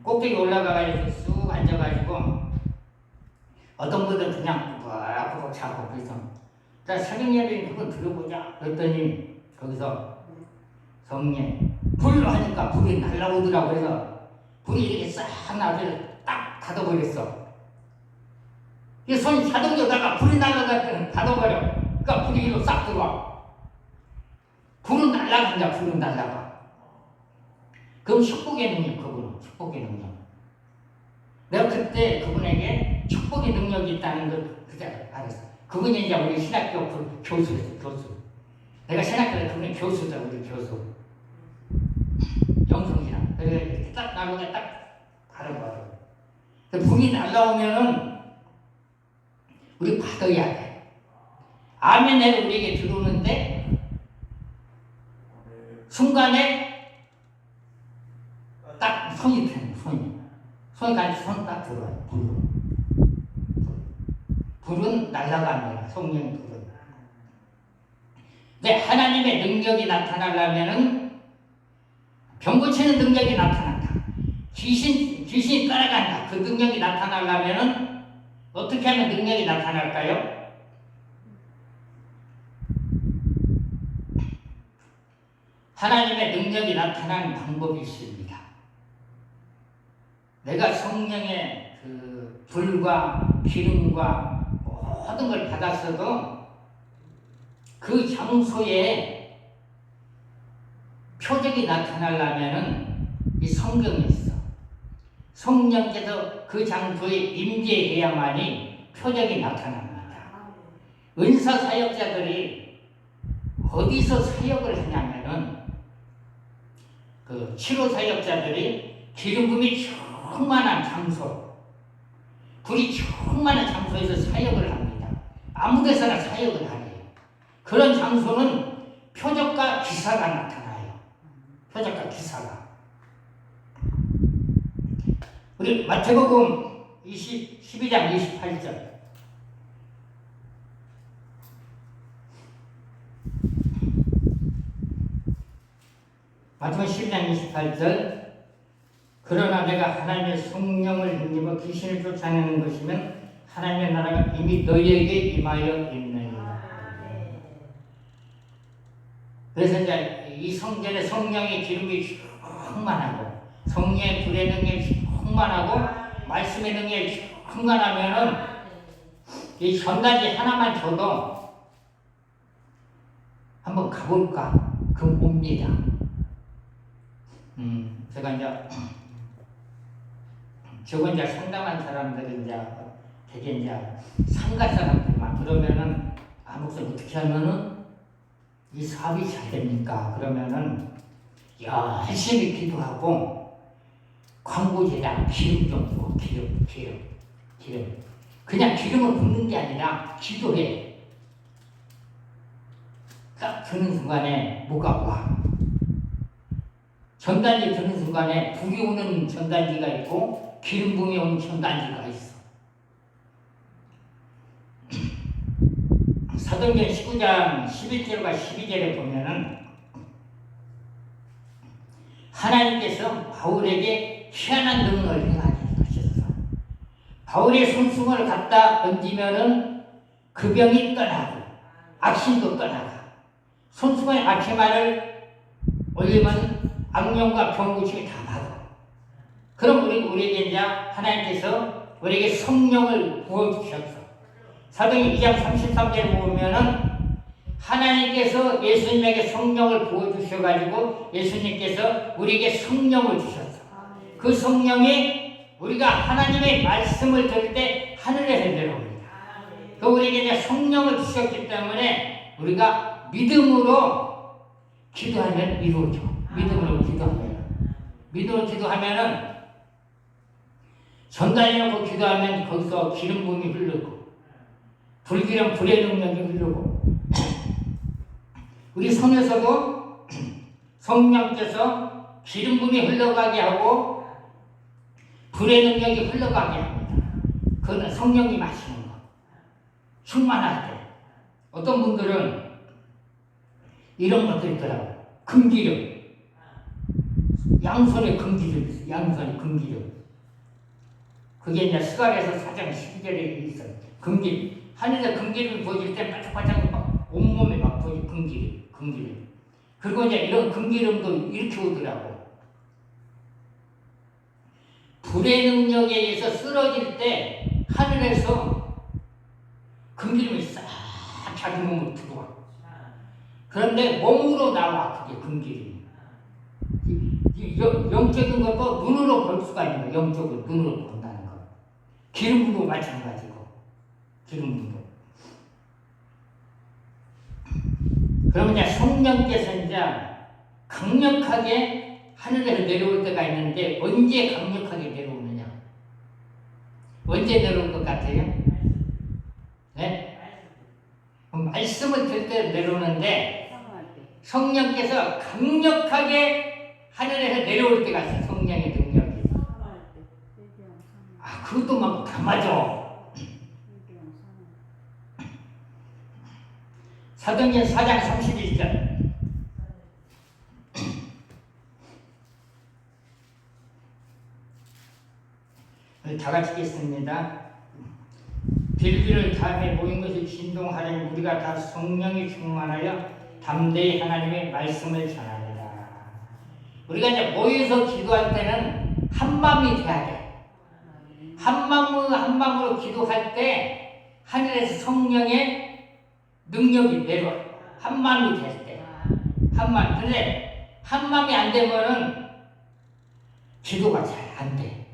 꼭대기 올라가가지고 쑥 앉아가지고 어떤 분들은 그냥 꾸벅꾸벅 자고 그래서 자 새벽 예배 그거 들어보자 그랬더니 거기서 성령 불로 하니까 불이 날라오더라고. 그래서 불이 이렇게 싹 나서 딱 닫아버렸어. 이 손이 자동으로다가 불이 날아갈 때는 닫아버려. 그러니까 불이 일로 싹 들어와. 불은 날아간다. 불은 날아가. 그럼 축복의 능력. 그분은 축복의 능력. 내가 그때 그분에게 축복의 능력이 있다는 걸 그때 알았어. 그분이 이제 우리 신학교 교수였어. 교수. 내가 신학교 때 그분이 교수다. 우리 교수. 영성이랑. 그래서 이렇게 딱 나누게 딱 바로. 불이 날라오면은 우리 받아야 돼. 아멘 해도 우리에게 들어오는데 순간에 딱 손이 되는 손이 같이 손 딱 들어와요. 불은 날아갑니다. 성령의 불은. 근데 하나님의 능력이 나타나려면은 병 고치는 능력이 나타난다. 귀신이 따라간다. 그 능력이 나타나려면은 어떻게 하면 능력이 나타날까요? 하나님의 능력이 나타나는 방법이 있습니다. 내가 성령의 그 불과 기름과 모든 걸 받았어도 그 장소에 표적이 나타나려면은 이 성경이 있어. 성령께서 그 장소에 임재해야만이 표적이 나타납니다. 은사 사역자들이 어디서 사역을 하냐면은 그 치료 사역자들이 기름 부음이 충만한 장소, 불이 충만한 장소에서 사역을 합니다. 아무 데서나 사역을 하래요. 그런 장소는 표적과 기사가 나타나요. 표적과 기사가. 우리 마태복음 12장 28절. 마태복음 12장 28절. 그러나 내가 하나님의 성령을 힘입어 귀신을 쫓아내는 것이면 하나님의 나라가 이미 너희에게 임하여 있느니라. 그래서 이제 이 성전에 성령의 기름이 충만하고 성령의 불의 능력이 충만하고 말씀의 능력이 충만하면은 이 전단지 하나만 줘도 한번 가볼까? 그럼 옵니다. 제가 이제 저거 이제 상담한 사람들이 이제 되게 이제 상가 사람들만 그러면은 목사 어떻게 하면은 이 사업이 잘 됩니까? 그러면은 열심히 기도하고 광고제당 기름 좀 부어. 기름. 그냥 기름을 붓는 게 아니라 기도해. 딱 드는 순간에 뭐가 와. 전단지 드는 순간에 불이 오는 전단지가 있고 기름 부음이 오는 전단지가 있어. 사도행전 19장 11절과 12절에 보면은 하나님께서 바울에게 희한한 능력을 행하셨어. 바울의 손수건을 갖다 얹으면은 그 병이 떠나고 악신도 떠나가. 손수건에 악취만을 올리면 악령과 병고침이 다 받아. 그럼 우리에게 이제 하나님께서 우리에게 성령을 부어주셨어. 사도행전 2장 33절에 보면은 하나님께서 예수님에게 성령을 부어주셔가지고 예수님께서 우리에게 성령을 주셨어. 그 성령이 우리가 하나님의 말씀을 들을 때 하늘에서 내려옵니다. 그 우리에게 이제 성령을 주셨기 때문에 우리가 믿음으로 기도하면 이루어져. 믿음으로 기도하면은 전단지 놓고 기도하면 거기서 기름 부음이 흐르고 불기름 불의 능력이 흐르고 우리 손에서도 성령께서 기름 부음이 흘러가게 하고 불의 능력이 흘러가게 합니다. 그거는 성령이 하시는 거. 충만할 때 어떤 분들은 이런 것도 있더라고. 금기름. 양손에 금기름 있어. 양손에 금기름. 그게 이제 스가랴에서 4장 12절에 있어. 금기름. 하늘에 금기름이 보여질 때 반짝반짝 막 온몸에 막 보여질 금기름. 그리고 이제 이런 금기름도 이렇게 오더라고. 불의 능력에 의해서 쓰러질 때 하늘에서 금기름이 싹 자기 몸으로 들어와. 그런데 몸으로 나와. 그게 금기름이. 영적인 것도 눈으로 볼 수가 있는 거야. 영적으로 눈으로 본다는 거. 기름도 마찬가지고. 기름도. 그러면 이제 성령께서 이제 강력하게 하늘에서 내려올 때가 있는데 언제 강력하게 내려오느냐? 언제 내려올 것 같아요? 네? 말씀을 들 때 내려오는데 성령께서 강력하게 하늘에서 내려올 때가 있어요. 성령의 능력이. 그것도 막 다 맞아. 사도행전 4장 31절. 다 같이 읽겠습니다. 빌기를 다음에 모인 것이 진동하려니 우리가 다 성령이 충만하여 담대히 하나님의 말씀을 전하리라. 우리가 이제 모여서 기도할 때는 한 마음이 돼야 돼. 한 마음으로 기도할 때 하늘에서 성령의 능력이 내려와. 한 마음이 될 때. 한 마음. 근데 한 마음이 안 되면은 기도가 잘 안 돼.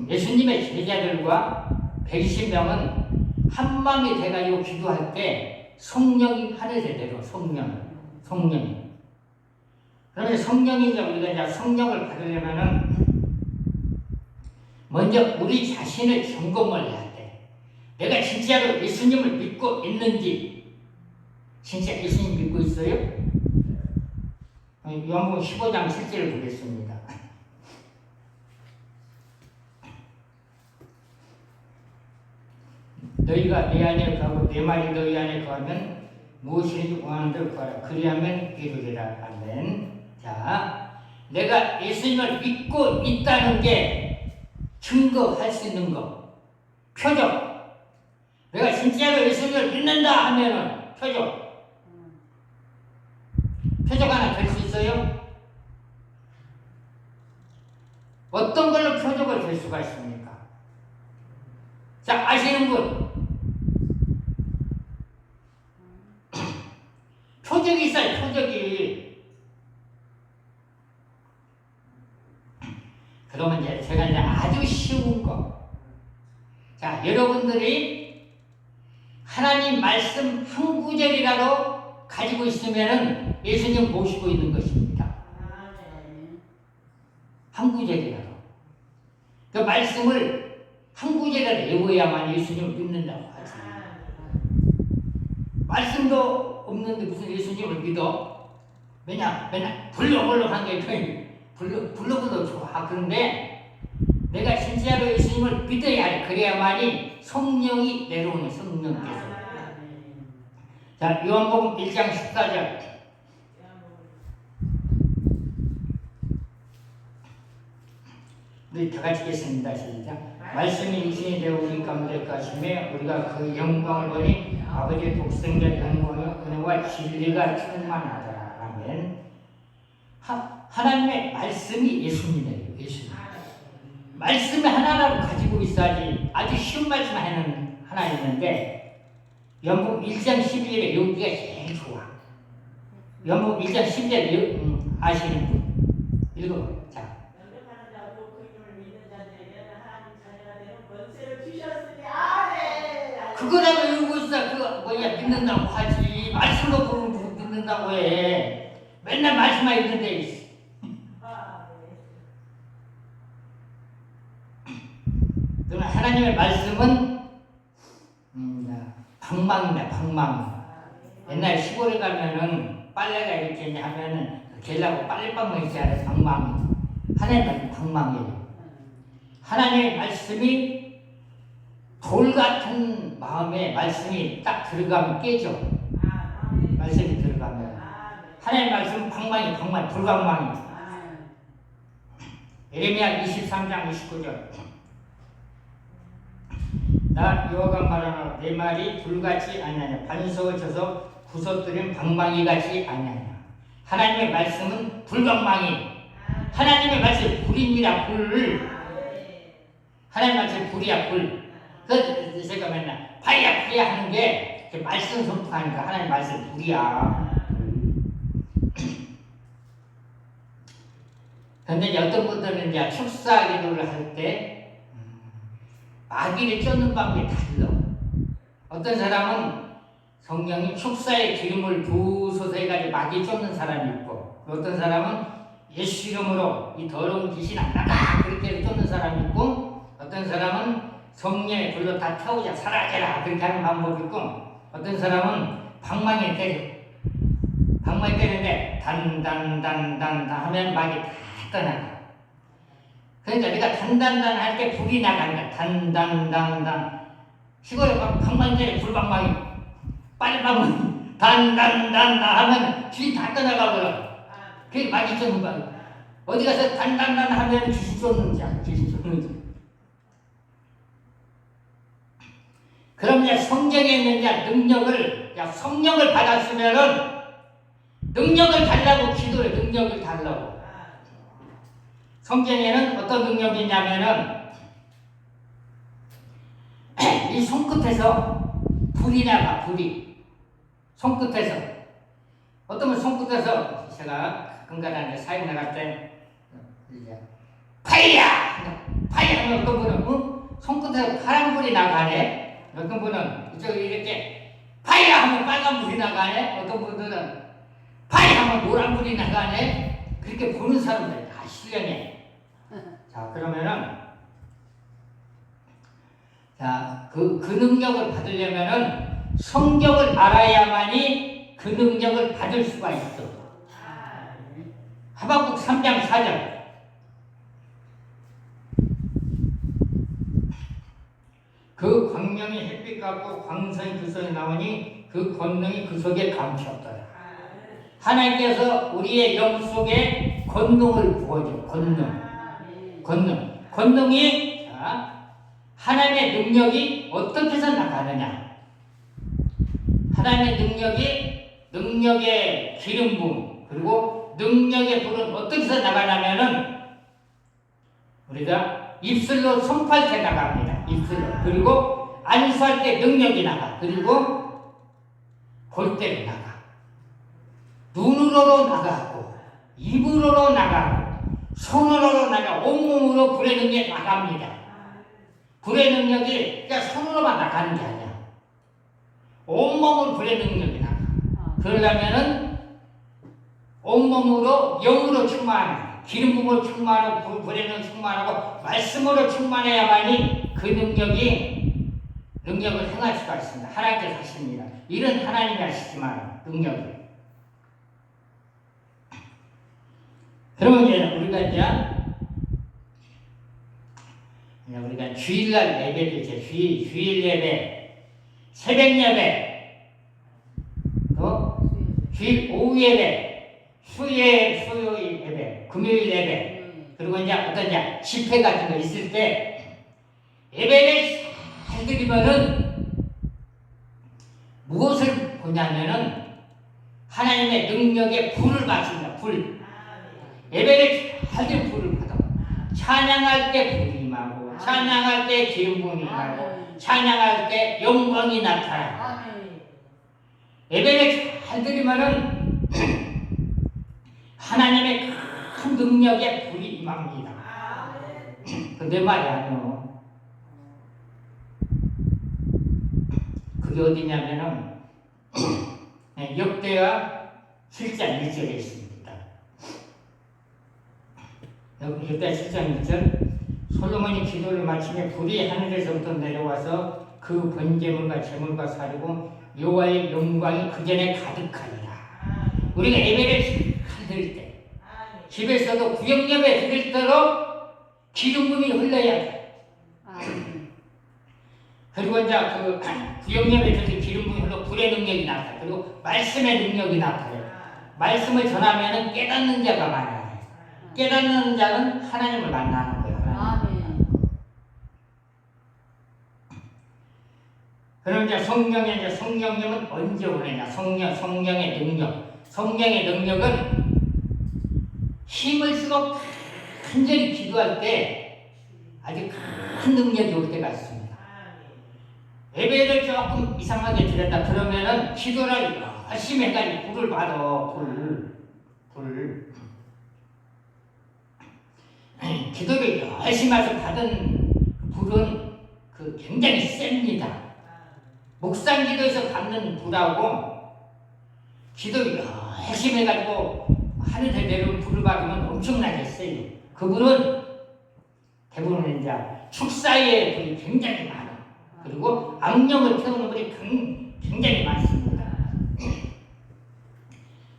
예수님의 제자들과 120명은 한 마음이 돼가지고 기도할 때 성령이 하늘에 내려와. 성령이. 그러면 성령이 이제 우리가 이제 성령을 받으려면은 먼저 우리 자신을 점검을 해야 돼. 내가 진짜로 예수님을 믿고 있는지, 진짜 예수님 믿고 있어요? 요한복음 15장 7절을 보겠습니다. 너희가 내 안에 거하고 내 말이 너희 안에 거하면 무엇이든지 원하는 대로 구하라. 그리하면 이루리라. 아멘. 자, 내가 예수님을 믿고 있다는 게 증거할 수 있는 거. 표적. 내가 진짜로 예수님을 믿는다 하면은 표적. 표적 하나 될 수 있어요? 어떤 걸로 표적을 될 수가 있습니까? 자, 아시는 분. 표적이 있어요, 표적이. 그러면 이제 제가 이제 아주 쉬운 거. 자, 여러분들이 하나님 말씀 한 구절이라도 가지고 있으면은 예수님 모시고 있는 것입니다. 한 구절이라도. 그 말씀을 한 구절이라도 외워야만 예수님을 믿는다고 하지. 말씀도 없는데 무슨 예수님을 믿어? 왜냐? 맨날 불러불러한 게 불러불러 좋아. 그런데 내가 진짜로 예수님을 믿어야 해. 그래야만이 성령이 내려오는 성령께서. 자, 요한복음 1장 14절. 우리 다 같이 읽겠습니다. 시작. 말씀이 육신이 되어 우리 가운데 가심에 우리가 그 영광을 보니 아버지의 독생자 영광의 은혜와 진리가 충만하더라. 아멘. 하나님의 말씀이 예수님이에요. 예수님. 말씀이 하나라도 가지고 있어야지. 아주 쉬운 말씀 하나 있는데 연복 1장 12절에 여기가 제일 좋아. 연복 1장 12절 아시는 분 읽어봐. 자. 그거라도 읽고 있어. 그거 뭐야 믿는다고 하지. 말씀도 부르면 믿는다고 해. 맨날 말씀만 읽는데. 그러나 하나님의 말씀은 방망이다. 방망이. 옛날 시골에 가면은 빨래가 이렇게 하면은 개라고 빨래방망이 있잖아요. 방망이. 하나님의 말씀 방망이에요. 하나님의 말씀이 돌 같은 마음에 말씀이 딱 들어가면 깨져. 말씀이 들어가면. 하나님의 말씀 방망이, 불방망이. 예레미야 23장 29절. 나 여호와가 말하노라 내 말이 불같이 아니하냐 반석을 쳐서 부서뜨린 방망이같이 아니하냐. 하나님의 말씀은 불방망이. 하나님의 말씀 불입니다. 불. 하나님의 말씀 불이야. 불. 그 제가 맨날 파이야 하는 게 말씀 선포하니까 하나님 말씀 불이야. 그런데 어떤 분들은 이제 축사 기도를 할 때 마귀를 쫓는 방법이 달라. 어떤 사람은 성령이 축사에 기름을 부으소서 해가지고 마귀 쫓는 사람이 있고, 어떤 사람은 예수 이름으로 이 더러운 귀신 안 나가 그렇게 쫓는 사람이 있고, 어떤 사람은 성령의 불로 다 태우자 사라져라 그렇게 하는 방법이 있고, 어떤 사람은 방망이에 때려. 방망이 때리는데 단단단단 하면 마귀 다 떠나가. 그러니까 우리가 단단단 할 때 불이 나간다. 단단단단. 시골에 방망이 때려 불방망이 빨방망이 단단단단 하면 귀 다 떠나가 버려. 그게 마귀 쫓는 거야. 어디 가서 단단단 하면 귀신 쫓는 자. 귀신 쫓는 자. 그럼 이제 성경에 있는 이제 능력을, 성령을 받았으면은 능력을 달라고 기도해. 능력을 달라고. 성경에는 어떤 능력이 있냐면은 이 손끝에서 불이 나가, 불이. 손끝에서. 어떤 손끝에서 제가 가끔가다 사역 나갈 때 이제 파이야! 파이야! 하면 어떤 분은 손끝에서 파란 불이 나가네. 어떤 분은 이쪽에 이렇게 파이야! 하면 빨간 불이 나가네. 어떤 분들은 파이야! 하면 노란 불이 나가네. 그렇게 보는 사람들 다 실력해. 자, 그러면은 자, 그 능력을 받으려면은 성경을 알아야만이 그 능력을 받을 수가 있어. 하박국 3장 4절. 그 광명이 햇빛 같고 광선이 그 속에 나오니 그 권능이 그 속에 감추었더라. 하나님께서 우리의 영 속에 권능을 부어줘. 권능이 자, 하나님의 능력이 어떻게 해서 나가느냐. 하나님의 능력의 기름 부음 그리고 능력의 불은 어떻게 해서 나가냐면은 우리가 입술로 선포할 때 나갑니다. 입술로. 그리고 안수할 때 능력이 나가. 그리고 볼 때로 나가. 눈으로도 나가고 입으로도 나가고 손으로도 나가. 온몸으로 불의 능력이 나갑니다. 불의 능력이 그냥 손으로만 나가는 게 아니야. 온몸으로 불의 능력이 나가. 그러려면은 온몸으로 영으로 충만하고 기름 부음으로 충만하고 불의 능력으로 충만하고 말씀으로 충만해야만이 그 능력을 행할 수가 있습니다. 하나님께서 하십니다. 일은 하나님이 하시지만 능력이. 그러면 이제 우리가 주일날 예배도 이제 주일 예배, 새벽 예배, 또 주일 오후 예배, 수요일 예배, 금요일 예배, 그리고 이제 어떤 집회 같은 거 있을 때 예배를 잘 드리면은 무엇을 보냐면은 하나님의 능력에 불을 받습니다. 불. 예배를 잘 드리면 불을 받아. 찬양할 때 불이 임하고, 찬양할 때 기름 부음이 임하고, 찬양할 때 영광이 나타나. 예배를 잘 드리면은 하나님의 큰 능력에 불이 임합니다. 근데 말이 아니요. 그게 어디냐면은 역대하 7장 1절에 있습니다. 역대하 7장 1절. 솔로몬이 기도를 마치며 불이 하늘에서부터 내려와서 그 번제물과 제물과 사르고 여호와의 영광이 그 전에 가득하니라. 우리가 예배를 잘 드릴 때, 집에서도 구역 예배 드릴 때로 기름 부음이 흘러야 돼. 그리고 이제 그 구역 예배 드릴 때 기름 부음이 흘러 불의 능력이 나타나. 그리고 말씀의 능력이 나타나. 말씀을 전하면은 깨닫는 자가 많아요. 깨닫는 자는 하나님을 만나는 거예요. 그럼 이제 성령님은 언제 오느냐? 성령의 능력. 성령의 능력은 힘을 쓰고 간절히 기도할 때 아주 큰 능력이 올 때가 있습니다. 예배를 조금 이상하게 드렸다 그러면은 기도를 열심히 해가지고 불을 받아. 불. 기도를 열심히 해서 받은 불은 굉장히 셉니다. 묵상 기도에서 받는 불하고 기도를 열심히 해가지고 하늘에 내려온 불을 받으면 엄청나게 세요. 그 불은 대부분 이제 축사의 불이 굉장히 많아. 그리고 악령을 태우는 불이 굉장히 많습니다.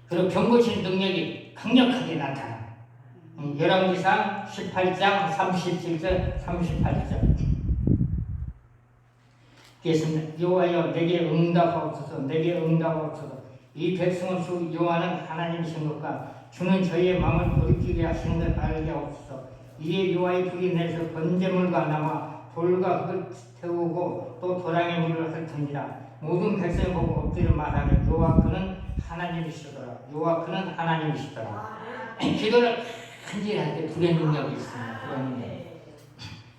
그리고 병고치는 능력이 강력하게 나타나. 열왕기상 18장 37절 38절. 그렇습니다. 여호와여 내게 응답하옵소서. 내게 응답하옵소서. 이 백성은 주 여호와는 하나님이신 것과 주는 저희의 마음을 돌이키게 하시는 걸 알게 하옵소서. 이에 여호와의 불이 내서 번제물과 나와 돌과 흙을 태우고 또 도랑의 물을 핥으니라. 모든 백성이 보고 엎드려 말하되 여호와 그는 하나님이시더라. 여호와 그는 하나님이시더라. 기도를 간절할 때 불의 능력이 있습니다.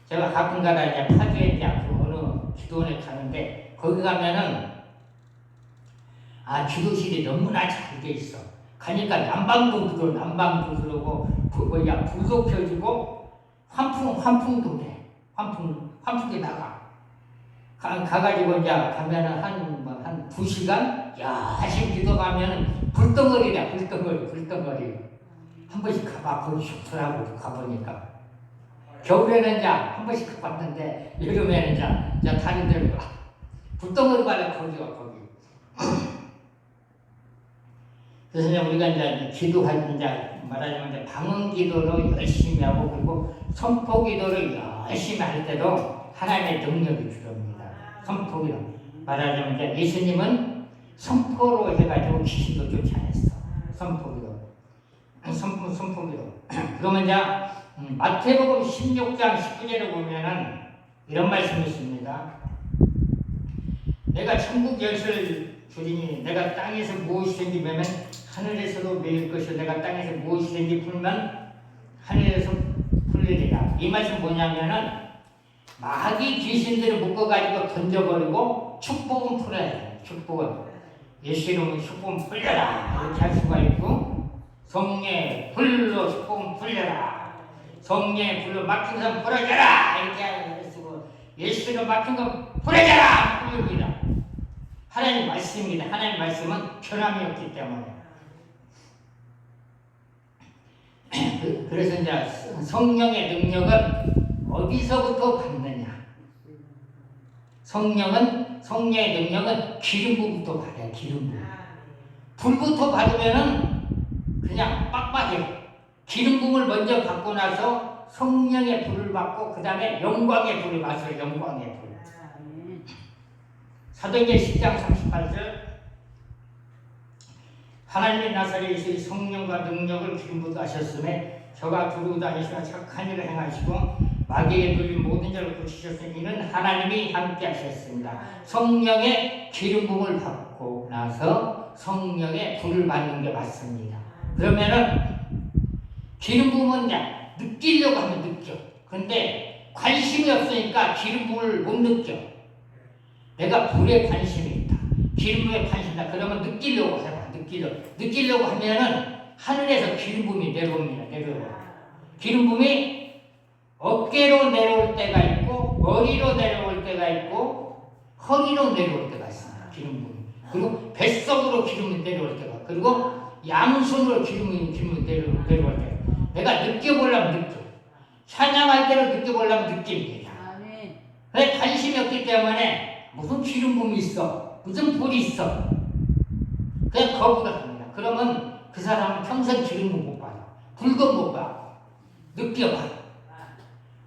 제가 가끔가다 이제 파주에 이제 어느 기도원에 가는데 거기 가면은 기도실이 너무나 잘 돼 있어. 가니까 난방도 들어오고 불도 켜지고 환풍도 돼. 환풍기 나가. 가가지고 이제 가면은 한 2시간 열심히 기도가면은 불덩어리. 한 번씩 가봐. 거기 좋더라고. 가보니까. 겨울에는 이제 한 번씩 가봤는데 여름에는 이제 다른 데로 가. 불덩어리 가려 거기가 거기. 그래서 이제 우리가 이제 기도할 때 말하자면 이제 방언 기도로 열심히 하고 그리고 선포 기도를 열심히 할 때도 하나님의 능력이 들어옵니다. 선포 기도. 말하자면 이제 예수님은 선포로 해가지고 귀신도 쫓아냈어. 선포 기도. 선포 기도. 그러면 이제 마태복음 16장 19절에 보면은 이런 말씀이 있습니다. 내가 천국 열쇠를 주리니 내가 땅에서 무엇이든지 매면 하늘에서도 매일 것이요 내가 땅에서 무엇이든지 풀면 하늘에서 풀리리라. 이 말씀 뭐냐면은 마귀 귀신들을 묶어가지고 던져버리고 축복은 풀어야 돼. 축복은 예수 이름으로 축복은 풀려라 이렇게 할 수가 있고 성령의 불로 축복은 풀려라. 성령의 불로 막힌 건 풀어져라 이렇게 할 수고 예수 이름으로 막힌 건 풀어져라 풀립니다. 하나님 말씀입니다. 하나님 말씀은 변함이 없기 때문에. 그래서 이제 성령의 능력은 어디서부터 받느냐? 성령의 능력은 기름 부부터 받아요. 기름 부. 불부터 받으면은 그냥 빡빡해. 기름 부음을 먼저 받고 나서 성령의 불을 받고 그 다음에 영광의 불을 받아요. 영광의 불. 사도행전 10장 38절 하나님의 나사렛의 성령과 능력을 기름부터 하셨음에 저가 두루 다니시나 착한 일을 행하시고 마귀에 눌린 모든 자를 고치셨으니 이는 하나님이 함께 하셨습니다. 성령의 기름 부음을 받고 나서 성령의 불을 받는 게 맞습니다. 그러면은 기름 부음은 느끼려고 하면 느껴. 그런데 관심이 없으니까 기름 부음을 못 느껴. 내가 불에 관심이 있다. 기름부에 관심이 있다. 그러면 느끼려고 해봐. 느끼려고 하면은 하늘에서 기름붐이 내려옵니다. 기름붐이 어깨로 내려올 때가 있고 머리로 내려올 때가 있고 허리로 내려올 때가 있습니다. 기름붐이. 그리고 뱃속으로 기름이 내려올 때가 그리고 양손으로 기름이 내려올 때가 내가 느껴보려면 느껴. 찬양할 때로 느껴보려면 느낍니다. 근데 관심이 없기 때문에 무슨 기름붐이 있어? 무슨 불이 있어? 그냥 거부가 됩니다. 그러면 그 사람은 평생 기름붐 못 받아. 불도 못 받아. 느껴봐.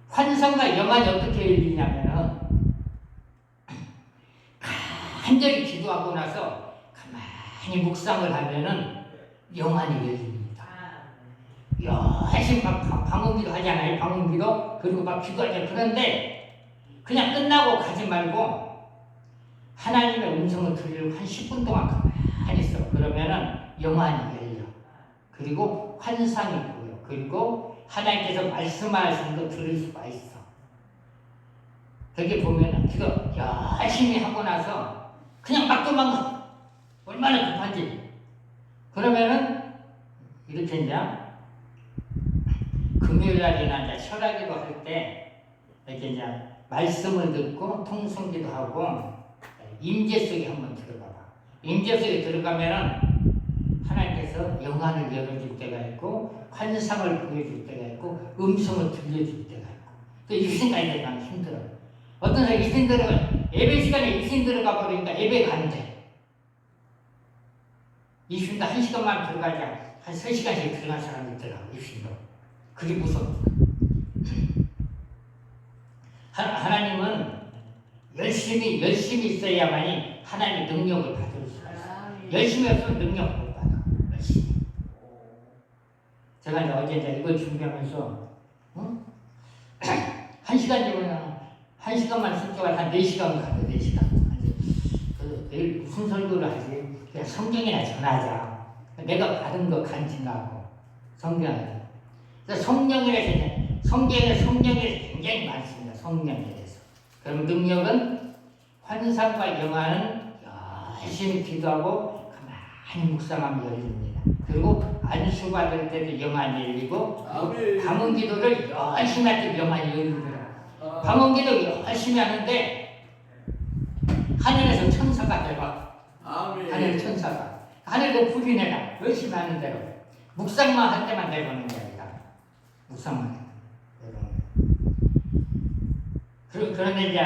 환상과 영안이 어떻게 열리냐면은 간절히 기도하고 나서 가만히 묵상을 하면은 영안이 열립니다. 열심히 막 방언기도 하잖아요. 방언기도 그리고 막 기도하잖아요. 그런데 그냥 끝나고 가지 말고 하나님의 음성을 들으려고 한 10분 동안 가만히 있어. 그러면은 영안이 열려. 그리고 환상이 보여. 그리고 하나님께서 말씀하시는 거 들을 수가 있어. 그게 보면은 그거 열심히 하고 나서 그냥 막 도망가. 얼마나 급한지. 그러면은 이렇게 이제 금요일 날이나 이제 철학기도 할 때 이렇게 이제 말씀을 듣고 통성기도 하고 임재 속에 한번 들어가봐. 임재 속에 들어가면은 하나님께서 영안을 열어줄 때가 있고 환상을 보여줄 때가 있고 음성을 들려줄 때가 있고 또 입신까지 가면 힘들어. 어떤 사람이 입신 들어가 예배 시간에 입신 들어가 버리니까 예배가 안 돼. 입신도 1시간만 들어가자 한 3시간씩 들어간 사람이 있더라고. 입신도. 그게 무섭다. 하나님은 열심히 있어야만이 하나님의 능력을 받을 수가 있어요. 열심히 없으면 능력 못 받아. 열심히. 제가 이제 어제 이걸 준비하면서 1시간 정도 1시간만 숙제가 한 4시간 가고 4시간. 내일 무슨 설교를 하지? 그냥 성경이나 전하자. 내가 받은 거 간증하고 성경에. 그래서 성령에 대해서 성경에 성령이 굉장히 많습니다. 성령에 대해서. 그럼 능력은 환상과 영화는 열심히 기도하고 가만히 묵상하면 열립니다. 그리고 안수 받을 때도 영안이 열리고 방언 기도를 열심히 할 때 영안이 열리더라고요. 방언 기도 열심히 하는데 하늘에서 천사가 내려와. 하늘 천사가 하늘도 불이 내라. 열심히 하는 대로 묵상만 할 때만 내려오는 게 아니라 묵상만 내려오는. 그런데 이제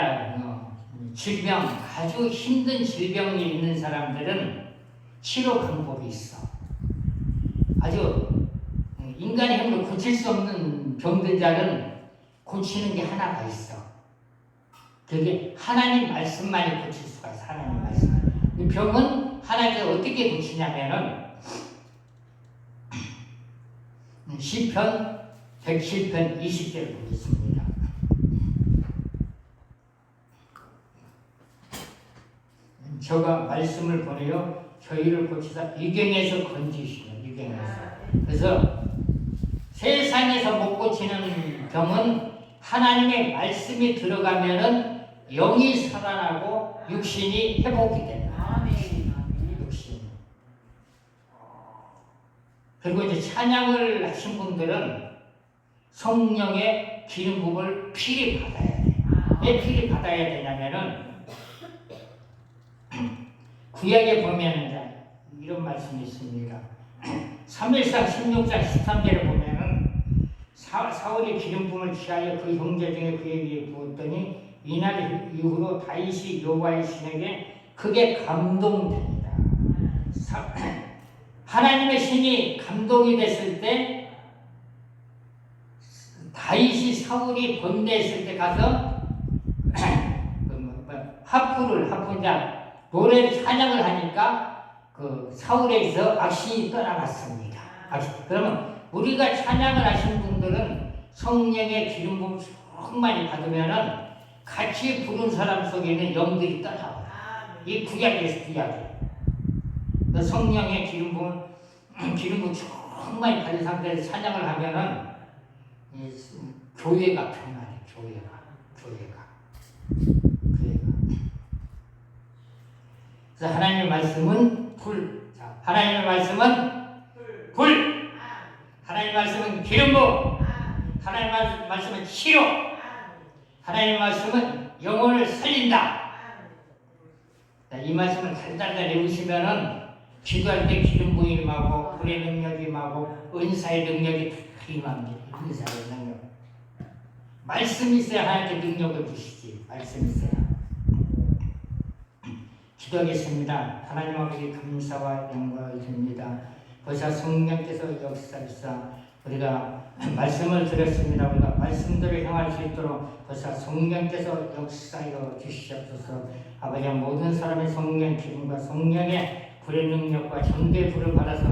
질병, 아주 힘든 질병이 있는 사람들은 치료 방법이 있어. 아주 인간의 힘으로 고칠 수 없는 병들자는 고치는 게 하나가 있어. 그게 하나님 말씀만이 고칠 수가 있어. 하나님 말씀. 이 병은 하나님께서 어떻게 고치냐면은 시편 107편 20절을 보겠습니다. 저가 말씀을 보내요 저희를 고치사 위경에서 건지시는 위경에서. 그래서 세상에서 못 고치는 병은 하나님의 말씀이 들어가면은 영이 살아나고 육신이 회복이 된다. 육신. 그리고 이제 찬양을 하신 분들은 성령의 기름 부음을 필히 받아야 돼. 왜 필히 받아야 되냐면은 구약에 보면 이런 말씀이 있습니다. 3일상 16장 13절에 보면은 사울이 기름 부음을 취하여 그 형제 중에 그에게 부었더니 이날 이후로 다윗이 여호와의 신에게 크게 감동됩니다. 하나님의 신이 감동이 됐을 때 다윗이 사울이 번뇌했을 때 가서 하프자 노래를 찬양을 하니까 그 사울에서 악신이 떠나갔습니다. 그러면 우리가 찬양을 하신 분들은 성령의 기름 부음 충만히 받으면은 같이 부른 사람 속에는 영들이 떠나와요. 이 구약에서 구약이. 성령의 기름 부음 충만히 받은 상태에서 찬양을 하면은 이 교회가 평안해. 교회가. 그래서 하나님의 말씀은 불. 자, 하나님의 말씀은 불. 하나님의 말씀은 기름 부음. 하나님의 말씀은 치료. 하나님의 말씀은 영혼을 살린다. 자, 이 말씀을 달달달 외우시면은 기도할 때 기름 부음이 임하고 불의 능력이 임하고 은사의 능력이 임합니다. 은사의 능력. 말씀이 있어야 하나님께 능력을 주시지. 말씀이 있어야. 기도하겠습니다. 하나님 아버지 감사와 영광을 드립니다. 벌써 성령께서 역사하사 우리가 말씀을 드렸습니다. 우리가 말씀대로 향할 수 있도록 벌써 성령께서 역사하여 주시옵소서. 아버지 모든 사람의 성령 기름과 성령의 불의 능력과 전대의 불을 받아서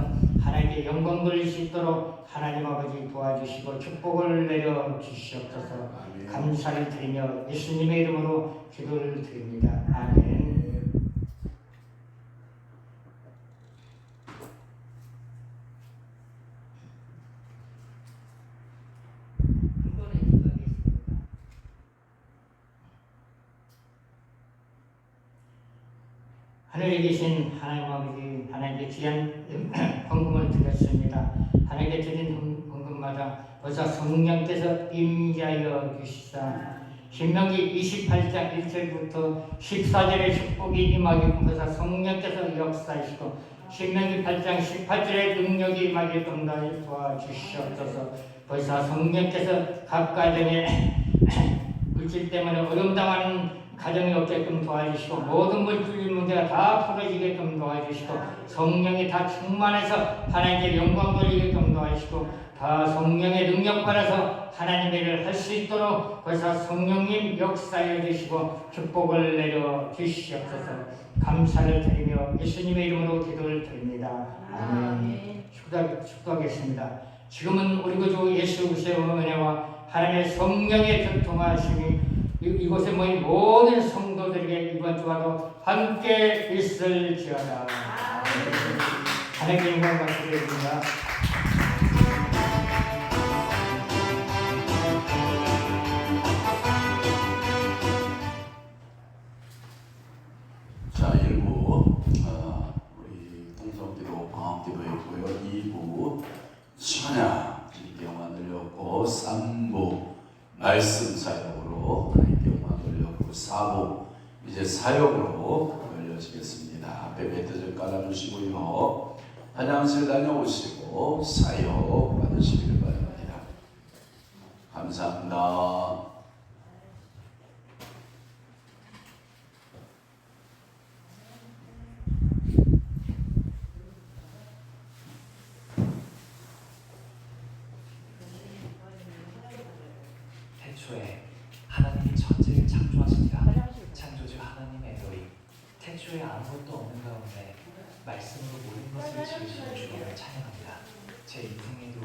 하나님께 영광 돌릴 수 있도록 하나님 아버지 도와주시고 축복을 내려 주시옵소서. 감사를 드리며 예수님의 이름으로 기도를 드립니다. 아멘. 하늘에 계신 하나님 아버지, 하나님께 귀한 헌금을 드렸습니다. 하나님께 드린 헌금마다 벌써 성령께서 임재하여 주시사 신명기 28장 1절부터 14절의 축복이 임하게끔 벌써 성령께서 역사하시고 신명기 8장 18절의 능력이 임하게끔 도와주시옵소서. 벌써 성령께서 각 가정에 물질 때문에 어려움당하는 가정이 없게끔 도와주시고 모든 물질 문제가 다 풀어지게끔 도와주시고 성령이 다 충만해서 하나님께 영광 돌리게끔 도와주시고 다 성령의 능력 받아서 하나님의 일을 할 수 있도록 벌써 성령님 역사해 주시고 축복을 내려 주시옵소서. 감사를 드리며 예수님의 이름으로 기도를 드립니다. 아멘. 축도하겠습니다. 지금은 우리 구주 예수 그리스도의 은혜와 하나님의 성령의 교통하심이 이곳에 모인 모든 성도들에게 이번 주와도 함께 있을지어다. 하나님께 영광 받으십니다. 4부 이제 사역으로 열려지겠습니다. 앞에 매트 좀 깔아주시고요. 한양실 다녀오시고 사역 받으시길 바랍니다. 감사합니다. 태초에 하나님이 천지를 창조하시니라. 창조주 하나님의 너희 태초에 아무것도 없는 가운데 말씀으로 모든 것을 지으신 주님을 찬양합니다. 제 인생에도